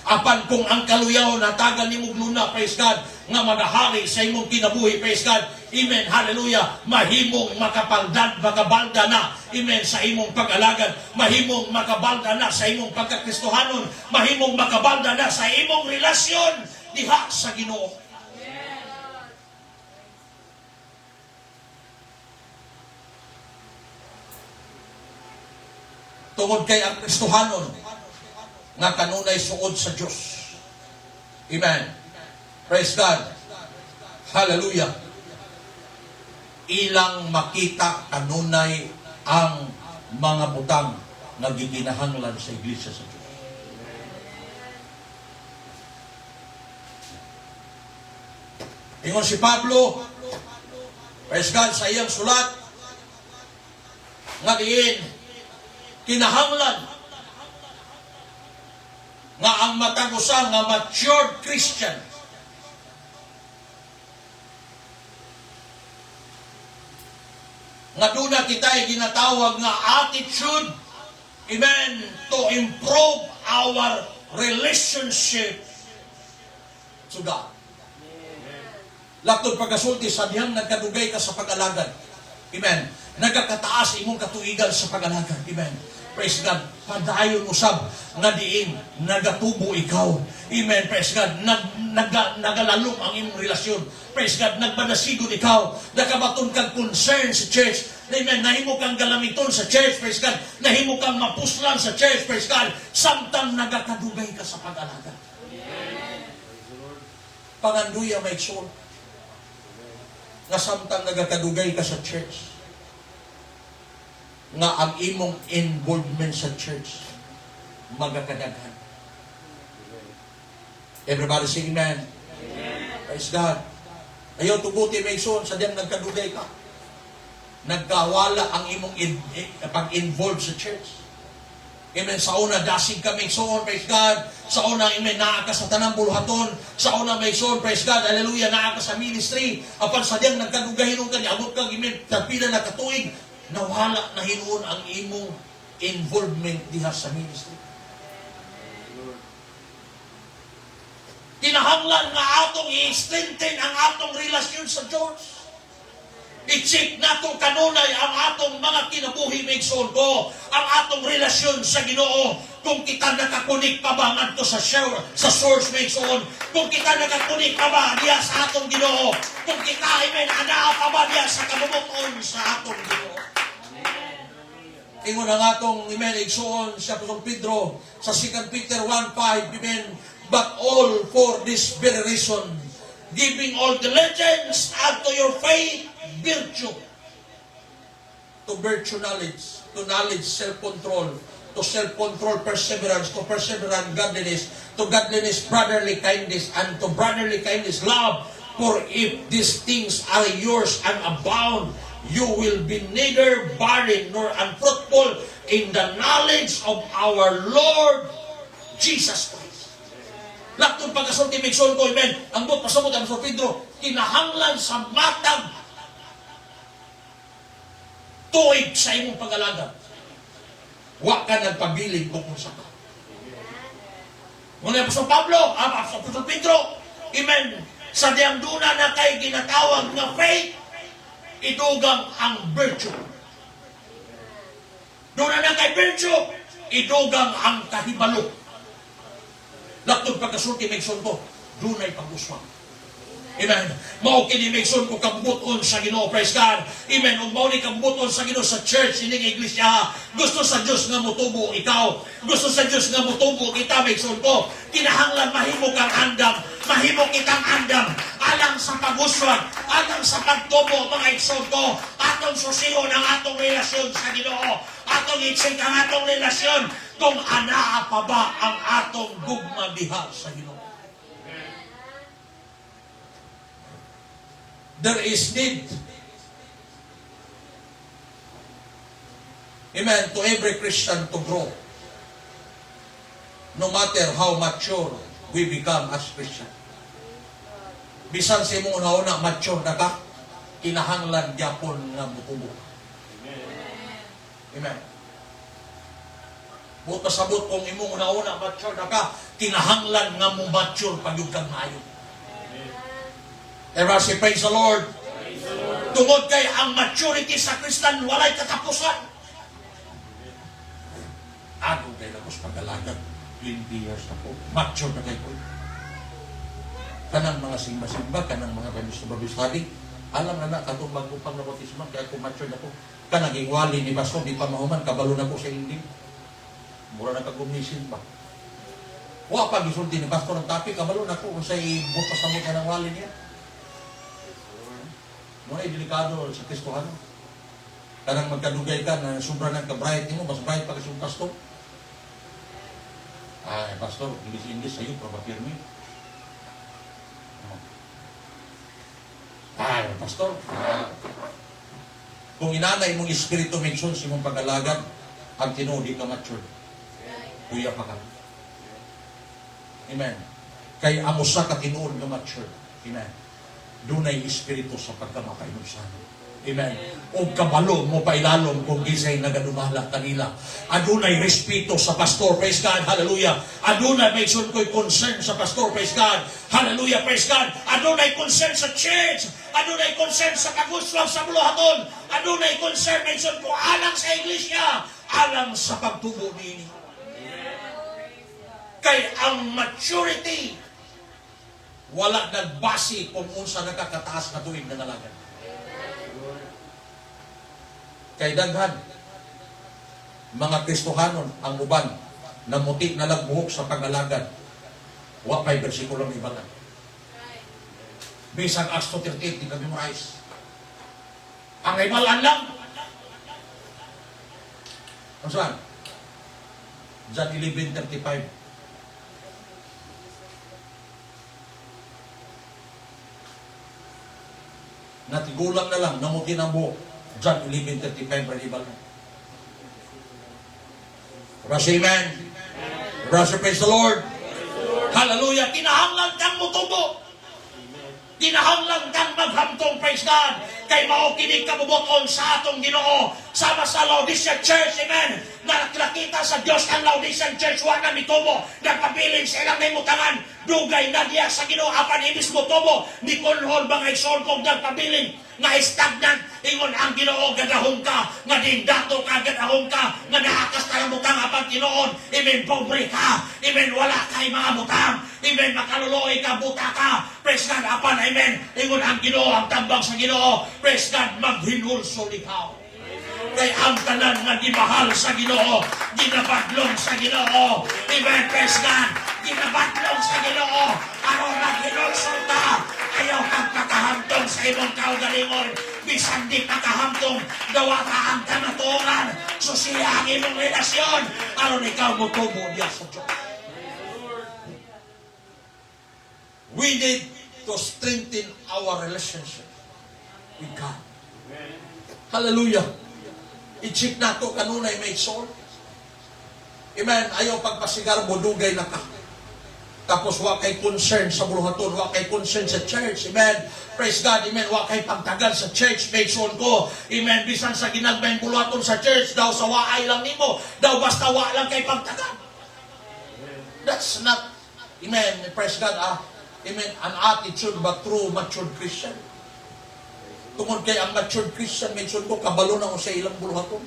Apan kung ang kaluyahon hatagan nimo luna, praise God, nga magahari sa imong kinabuhi, praise God, amen, hallelujah, mahimong makabalda na, amen, sa imong pag-alagad, mahimong makabalda na sa imong pagkakristohanon, mahimong makabalda na sa imong relasyon diha sa Ginoo. Tungod kay ang Kristohanon nga kanunay suod sa Diyos. Amen. Praise God. Hallelujah. Ilang makita kanunay ang mga butang nga giginahanglan sa iglesia sa Diyos. Ingon si Pablo, praise God, sa iyang sulat, nga diin, kinahanglan nga ang matagusa nga matured Christian nga duna kita ay ginatawag nga attitude, amen, to improve our relationship to God. Laktod pagkasulti sa diyang nagkadugay ka sa pag-alagad, amen, nagkakataas imong katuigan sa pag-alagad, amen. Praise God. Padayon usab nga diin nagatubo ikaw. Amen. Praise God. Nagalalom ang imong relasyon. Praise God. Nagpadasigon ikaw. Nakabaton kang concern sa church. Amen. Nahimo kang galamiton sa church. Praise God. Nahimo kang mapuslan sa church. Praise God. Samtang nagakadugay ka sa pag-alaga. Panganduya may soul. Nga samtang nagakadugay ka sa church, nga ang imong involvement sa church magakadaghan. Everybody say amen. Praise God. Ayaw tuguti may son sa diyang nagkadugay ka, nagkawala ang imong pag-involve sa church. Amen. Sa una dasig ka may son, praise God. Sa una, amen, naa ka sa tanang buluhaton. Sa una may son, praise God, hallelujah, naa ka sa ministry. Apan sa diyang nagkadugahinon ka, niabot ka, amen, tapila na katuig, nawala na hinuon ang imong involvement diha sa ministry. Kinahanglan nga atong i-strengthen ang atong relasyon sa Diyos. I-check nato kanunay ang atong mga kinabuhi migsoon ko, ang atong relasyon sa Ginoo. Kung kita nakakunik pa ba ngadto sa source migsoon, kung kita nakakunik pa ba diha sa atong Ginoo, kung kita amen anaa pa ba diha sa kabubuton sa atong Ginoo. Ingon ang atong amen igsoon sa Apostol Pedro sa 2 Peter 1:5, amen, but all for this very reason, giving all diligence unto your faith, virtue. to virtue knowledge, to knowledge self-control, to self-control perseverance, to perseverance godliness, to godliness brotherly kindness, and to brotherly kindness love. For if these things are yours and abound, you will be neither barren nor unfruitful in the knowledge of our Lord Jesus Christ. Laktong pagkasulti may ko, amen. Ang buot pasabot ang Sir Pedro, kinahanglan sa matag tuig sa imong pag-alagad. Wa ka nagpabiling kung unsa ka. Muna Apostol Pablo, Apostol Pedro, amen. Sa diyang duna na kay ginatawag na faith, idugang ang virtue. Duna na kay virtue, idugang ang kahibalo. Laktong pagkasulti may sunto, dunay pag-uswang. Amen. Mao kini megson ko kabuton sa Ginoo, praise God. Amen. Ug mao ni kabuton sa Ginoo sa church ining iglesia. Gusto sa Dios nga motubo ikaw. Gusto sa Dios nga motubo kita megson ko. Kinahanglan mahimo kang andam, mahimo kitang andam alang sa pag-uswag, alang sa pagtubo mga igsoon ko. Atong susihon ang atong relasyon sa Ginoo. Atong i-check ang atong relasyon kung anaa pa ba ang atong gugma diha sa Ginoo. There is need, amen, to every Christian to grow. No matter how mature we become as Christian. Bisan sa imong una mature na ka, kinahanglan gyapon nga mutubo. Amen. Buot pasabot kung imong una mature na ka, kinahanglan nga mo mature pag yung kang maayo. Everybody praise the Lord. Tungod kay ang maturity sa Kristan walay katapusan. Ako kay lapos pag-alagad 20 years na po. Mature na kayo. Kanang mga simba-simba, kanang mga Bible study, alam na katong magupang na bautismo, kaya kung mature na po. Kanang ingwali ni Baso, di pa mahuman, kabalo na po sa hindi. Mura na kagumisin pa. Wa pag isulti ni Pastor ng tapi, kabalo na po kung sa ibukas sa mga ng wali niya. Muna delikado sa Kristohan. Kanang magkadugay ka na sobra ng kabright mo, mas bright pa kasi yung pastor. Ay, pastor, English sa'yo, probapirmi. Ay, pastor, kung inanay mong espiritu mention sa mong pag-alagad, ang tinudi ka mature. Kuya pa ka. Amen. Kay amusa ka tinuod nga mature. Amen. Dunay espiritu sa pagkamakainom sa amin. Amen. O kabalo mo pa ilalom kung gisay nagadumala kanila. Adunay respeto sa pastor, praise God, hallelujah. Adunay may sun ko'y concern sa pastor, praise God, hallelujah, praise God. Adunay concern sa church. Adunay concern sa pag-uswag sa buluhaton. Adunay concern may sun ko alang sa iglesia, alang sa pagtubo nini. Kay ang maturity wala nagbasi kung unsa nakakataas na tuwing nanalagan. Kay daghan mga Kristohanon ang uban na muti na lagbuhok sa pag-alagad. Wa pa'y bersikulo ng ibanan. Bisang Acts 2:38 di kami memorize. Ang ibalan lang. Ano saan? John 11:35. Natigulang na lang, namuti ng buhok. John 11:35, relibal na. Praise Amen. Praise the Lord. Hallelujah. Kinahanglan kang mutubo. Kinahanglan kang maghamtong, praise God. Kay mao kini kabubuton sa atong Ginoo. Sama sa Laodicean Church, amen. Nakita sa Dios ang Laodicean Church, wa na mitubo. Nagpabiling sa ilang naimutangan. Dugay na diya sa Ginoo apan ibis mo tubo. Ni konhol ba ngay sol kong nagpabiling nga stagnant. Ingon ang Ginoo gadahong ka, nga dindato ka gadahong ka, nga naakas tayo mutang apan Ginoon. Amen, pobre ka. Amen, wala kay mga mutang. Amen, makaluloy ka, buta ka. Praise God, apan, amen. Ingon ang Ginoo, ang tambang sa Ginoo. Praise God, maghinulso ikaw. Kay ang tanan nga gimahal sa Ginoo, ginabadlong sa Ginoo. Amen, praise God. Ginabadlong sa Ginoo. Aron maghinulso ka, ayaw kang pakahamtong sa imong kaugalingon. Bisan di pakahamtong, gawa ka ang kanaturan. Susiya ang imong relasyon. Aron ikaw mo tubo diya sa Diyos. We need to strengthen our relationship with God. Hallelujah. I-check na ito kanunay may soul. Amen. Ayaw pagpasigar mo, dugay na ka. Tapos wa kay concern sa buluhaton, wa kay concern sa church. Amen. Praise God. Amen. Wa kay pagtagal sa church. May soul ko. Amen. Bisan sa ginagmayang buluhaton sa church, daw sa waay lang nimo. Daw basta wa lang kay pagtagal. That's not, amen. Praise God. Amen. An attitude but true matured Christian. Tungod kay ang matured Christian, may son ko, kabalo na ko sa ilang buluhaton.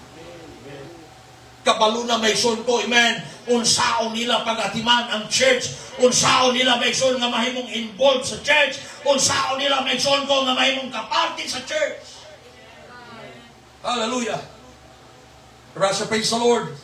Kabalo na may son ko, amen. Unsaon nila pag-atiman ang church. Unsaon nila may son nga mahimong involved sa church. Unsaon nila may son ko nga mahimong kaparty sa church. Hallelujah. Praise the Lord.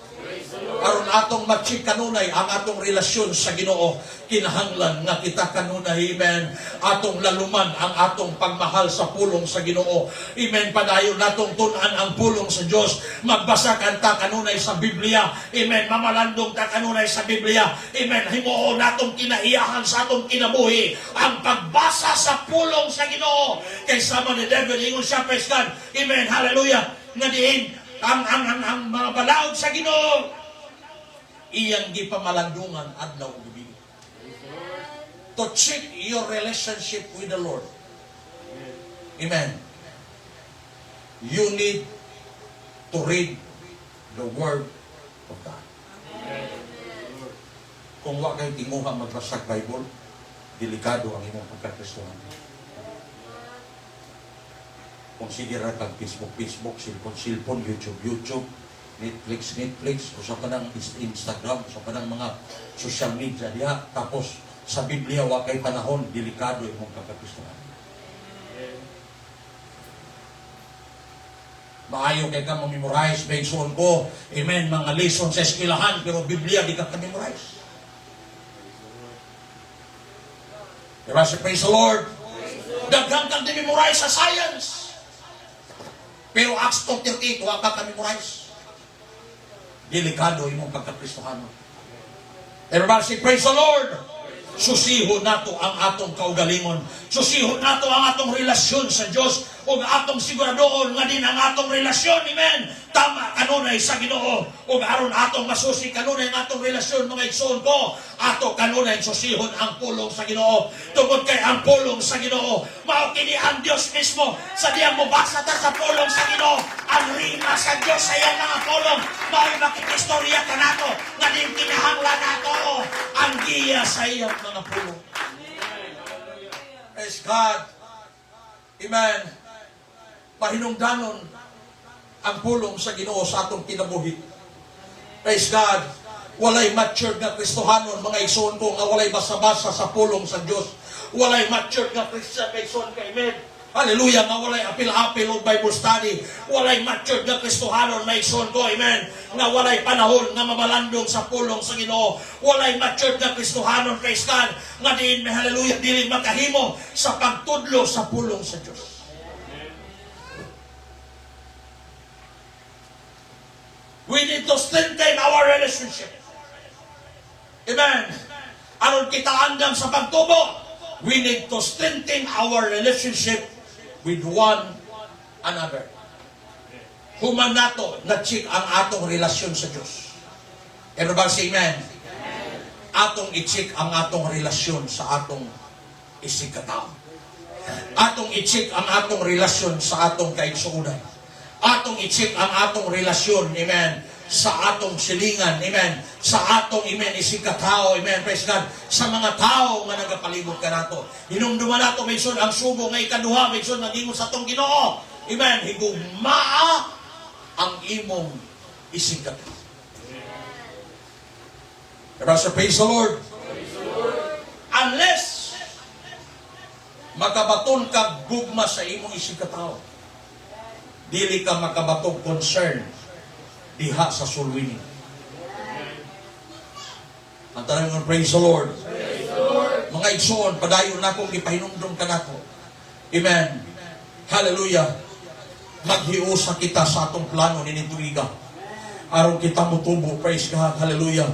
Aron atong matchik kanunay ang atong relasyon sa Ginoo, kinahanglan nga kita kanunay, amen, atong laluman ang atong pagmahal sa pulong sa Ginoo. Amen, padayon natong tun-an ang pulong sa Dios. Magbasa ta kanunay sa Biblia. Amen, mamalandong ta kanunay sa Biblia. Amen, himuon natong kinaiyahan sa atong kinabuhi ang pagbasa sa pulong sa Ginoo. Kay sama ni David ingon siya, praise God. Amen, hallelujah. Nga diin ang mga balaod sa Ginoo iyang gipamalandungan adlaw ug gabi. To check your relationship with the Lord. Amen. You need to read the Word of God. Kung wa kay tinguha magbasa Bible, delikado ang imong pagkakristohan. Kung sige ra kag Facebook, cellphone, YouTube, Netflix, o sa panang Instagram, sa panang mga social media diha, tapos sa Biblia wa kay panahon, delikado imong pagkakristohan. Maayo kay ka memorize based on ko, amen, mga lesson sa eskwelahan, pero Biblia di ka memorize. Diba, praise the Lord. Daghang kang memorize sa science. Pero Acts 2:38, wa ka memorize. Delikado imong pagkakristohan. Everybody say, praise the Lord. Susihon nato ang atong kaugalingon. Susihon nato ang atong relasyon sa Dios. Ug atong siguradoon nga din ang atong relasyon, amen, tama kanunay sa Ginoo. Ug aron atong masusi kanunay ang atong relasyon, mga igsoon ko, ato kanunay susihon ang pulong sa Ginoo. Tungod kay ang pulong sa Ginoo mao kini ang Dios mismo. Sa diyang mobasa ta sa pulong sa Ginoo, ang rima sa Dios sa iyang mga pulong mao makikistorya kanato nga din kinahanglan nato ang giya sa iyang mga pulong. Praise God. Amen. Pahinungdanon ang pulong sa Ginoo sa atong kinabuhi. Praise God. Walay matured nga Kristohanon, mga igsoon ko, nga walay basa-basa sa pulong sa Dios. Walay matured nga Christian, mga igsoon ka, amen. Hallelujah, nga walay apil-apil o Bible study. Walay matured nga Kristohanon, mga igsoon ko, amen. Nga walay panahon nga mamalandong sa pulong sa Ginoo. Walay matured nga Kristohanon, praise God, nga diin, may hallelujah, dili makahimo sa pagtudlo sa pulong sa Dios. We need to strengthen our relationship. Amen. Aron kita andam sa pagtubo, we need to strengthen our relationship with one another. Human nato na-check ang atong relasyon sa Diyos. Everybody say amen. Atong i-check ang atong relasyon sa atong isikataw. Atong i-check ang atong relasyon sa atong kaigsuunan. Atong i-check ang atong relasyon, amen, sa atong silingan, amen, sa atong, amen, isikatao, amen, praise God, sa mga tao nga nagapalibot ka nato. Hinumduman nato, may son, ang subo nga ikaduha, may son, nagingos sa atong Ginoo, amen, higumaa ang imong isikatao. Praise the Lord. Unless makabaton ka gugma sa imong isikatao, dili ka makabatog concern diha sa sulwini. Ang tanong ng praise the Lord. Mga igsoon, padayon na kong ipahinumdum ka nato. Amen. Hallelujah. Maghiusa kita sa atong plano ni Tuiga. Aron kita mutubo, praise God, hallelujah.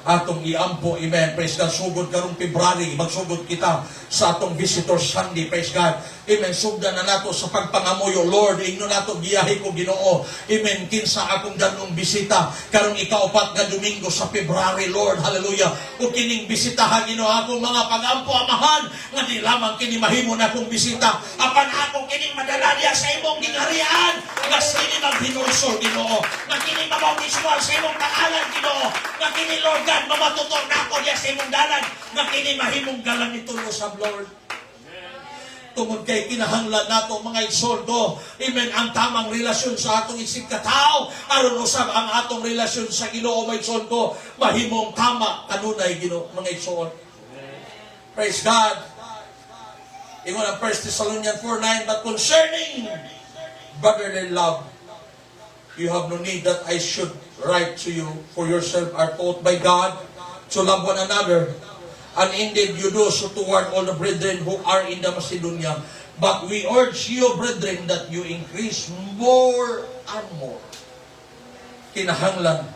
Atong iampo, amen, praise God. Sugod karong February, magsugod kita sa atong Visitor Sunday, praise God. Amen, sugdan na nato sa pagpangamoyo, Lord, ingno nato giyahi ko Ginoo. Amen, kinsa akong ganong bisita, karong ikaupat nga Domingo sa February, Lord, hallelujah. O kining bisitahan, Ginoo, akong mga pagampo, amahan, nga di lamang kini mahimo na akong bisita, apan akong kining madala diya sa imong gingharian, nga sini maghinulsol, Ginoo, nga kini mabautiswal sa imong pangalan, Ginoo, nga kini, Lord God, mamatutor na ako diya sa imong dalan, nga kini mahimong galang ni tulos of Lord. Tungod kay kinahanglan nato mga igsoon, amen, ang tamang relasyon sa atong isig katao, aron usab ang atong relasyon sa Ginoo, mga igsoon ko, mahimong tama kanunay, Ginoo, mga igsoon. Praise God. Ingon ang 1 Thessalonians 4:9, but concerning brotherly love, you have no need that I should write to you, for yourself are taught by God to love one another. And indeed, you do so toward all the brethren who are in the Macedonia. But we urge you, brethren, that you increase more and more. Kinahanglan,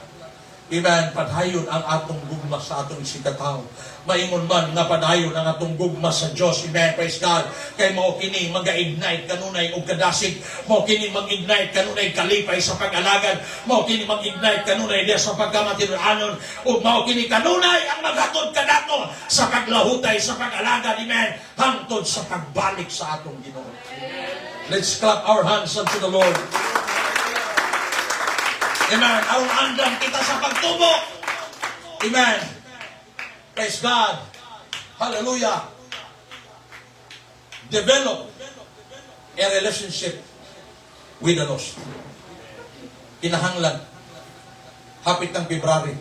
amen, padhayon ang atong gugma sa atong sikataw. Maingon man nga padayon ang atong gugma sa Dios, amen, praise God. Kay mao kini maga-ignite kanunay og kadasig, mao kini mag-ignite kanunay kalipay sa pag-alagad, mao kini mag-ignite kanunay diya sa pagkamatinuanon, ug mao kini kanunay ang maghatod kanato sa paglahutay sa pag-alagad, amen, hangtod sa pagbalik sa atong Ginoo. Let's clap our hands unto the Lord. Amen. Aron andam kita sa pagtubo. Amen. Praise God. Hallelujah. Develop a relationship with the lost. Kinahanglan. Hapit ng February.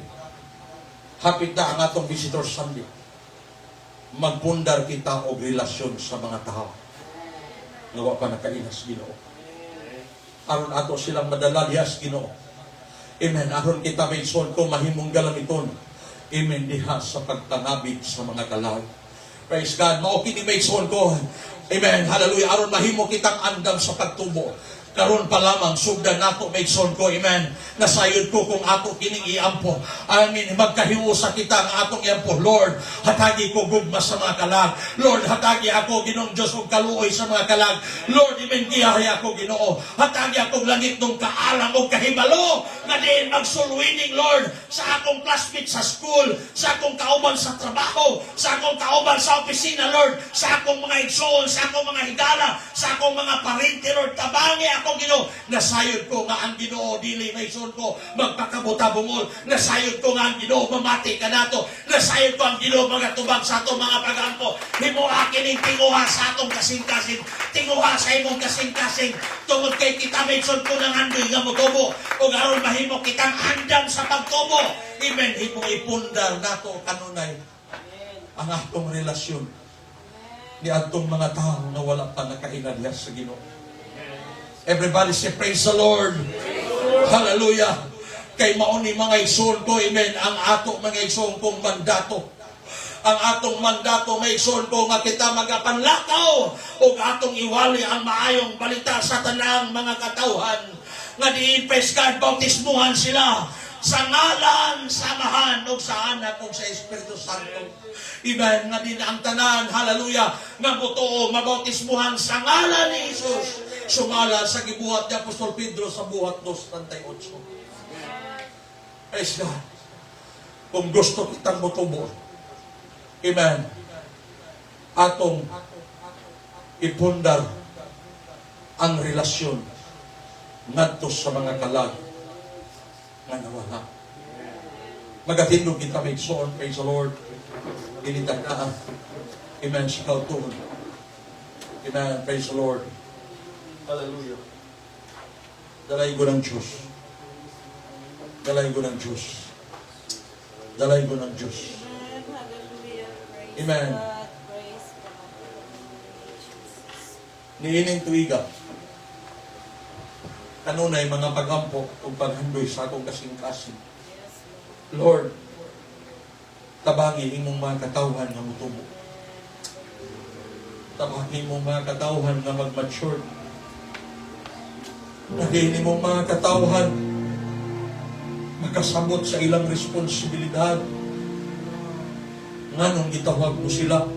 Hapit na ang atong Visitor Sunday. Magpundar kita og relasyon sa mga tao. Nawa pa nakainas Ginoo. Aron ato silang madalalias Ginoo. Amen. Aron kita may son ko mahimong galamiton. Amen. Diha sa pagtangabig sa mga kalag. Praise God. Mao kini may son ko. Amen. Hallelujah. Aron mahimo kitang andam sa pagtubo. Karon pa lamang sugdan nato may son ko. Amen. Nasayod ko kung ato kining iampo. Amen. Magkahiusa kita ang atong iampo. Lord, hatagi ko gugma sa mga kalag. Lord, hatagi ako Ginoong Dios og kaluoy sa mga kalag. Lord, amen, giyahay ako Ginoo. Hatagi akong langit ng kaalam o kahibalo nga diin magsulwining, Lord, sa akong classmate sa school, sa akong kauban sa trabaho, sa akong kauban sa opisina, Lord, sa akong mga igsoon, sa akong mga higala, sa akong mga parente, Lord, tabangi ako Ginoo. Nasayod ko nga ang Ginoo dili may son ko magpakabuta bungol. Nasayod ko nga ang Ginoo mamati ka nato. Nasayod ko ang Ginoo magatubag sa atong mga pagampo. Himuha kining tinguha sa atong kasing-kasing. Tinguha sa imong kasing-kasing. Tungod kay kita may son ko ng andoy nga motubo. O garon mahimo kitang andam sa pagtubo. Amen. Himo ipundar nato kanunay ang atong relasyon ni atong mga tao na wala pa nakainadlas sa Ginoo. Everybody say, praise the Lord. Hallelujah. Kay mauni mga igsoon ko, amen, ang ato mga igsoon kong mandato. Ang atong mandato, mga igsoon ko, nga kita magapanlakaw o atong iwali ang maayong balita sa tanang mga katawhan. Nga di-praise God, bautismuhan sila sa ngalan, samahan, o sa anak, o sa Espiritu Santo. Amen. Nga din ang tanan, hallelujah, nga buto, mabautismuhan sa ngalan ni Jesus. Sumala sa gibuhat ni Apostol Pedro sa buhat 2:38. Praise God. Kung gusto kitang mutubo, amen, atong ipundar ang relasyon ngadto sa mga kalag nga nawala. Magatindog kita may igsoon, praise the Lord. Initagdaan. Amen. Sikaw tuhon. Amen. Praise the Lord. Hallelujah. Dalay ko ng Diyos. Dalay ko ng Diyos. Dalay ko ng Diyos. Amen. Niining tuiga. Kanunay mga pagampo o paghandoy sa akong kasing-kasing. Lord, tabangi imong mga katawhan ng mutubo. Tamahin mo mga katawhan na mag-mature. Nagini mo mga katawhan makasabot sa ilang responsibilidad. Nga nung gitawag mo sila,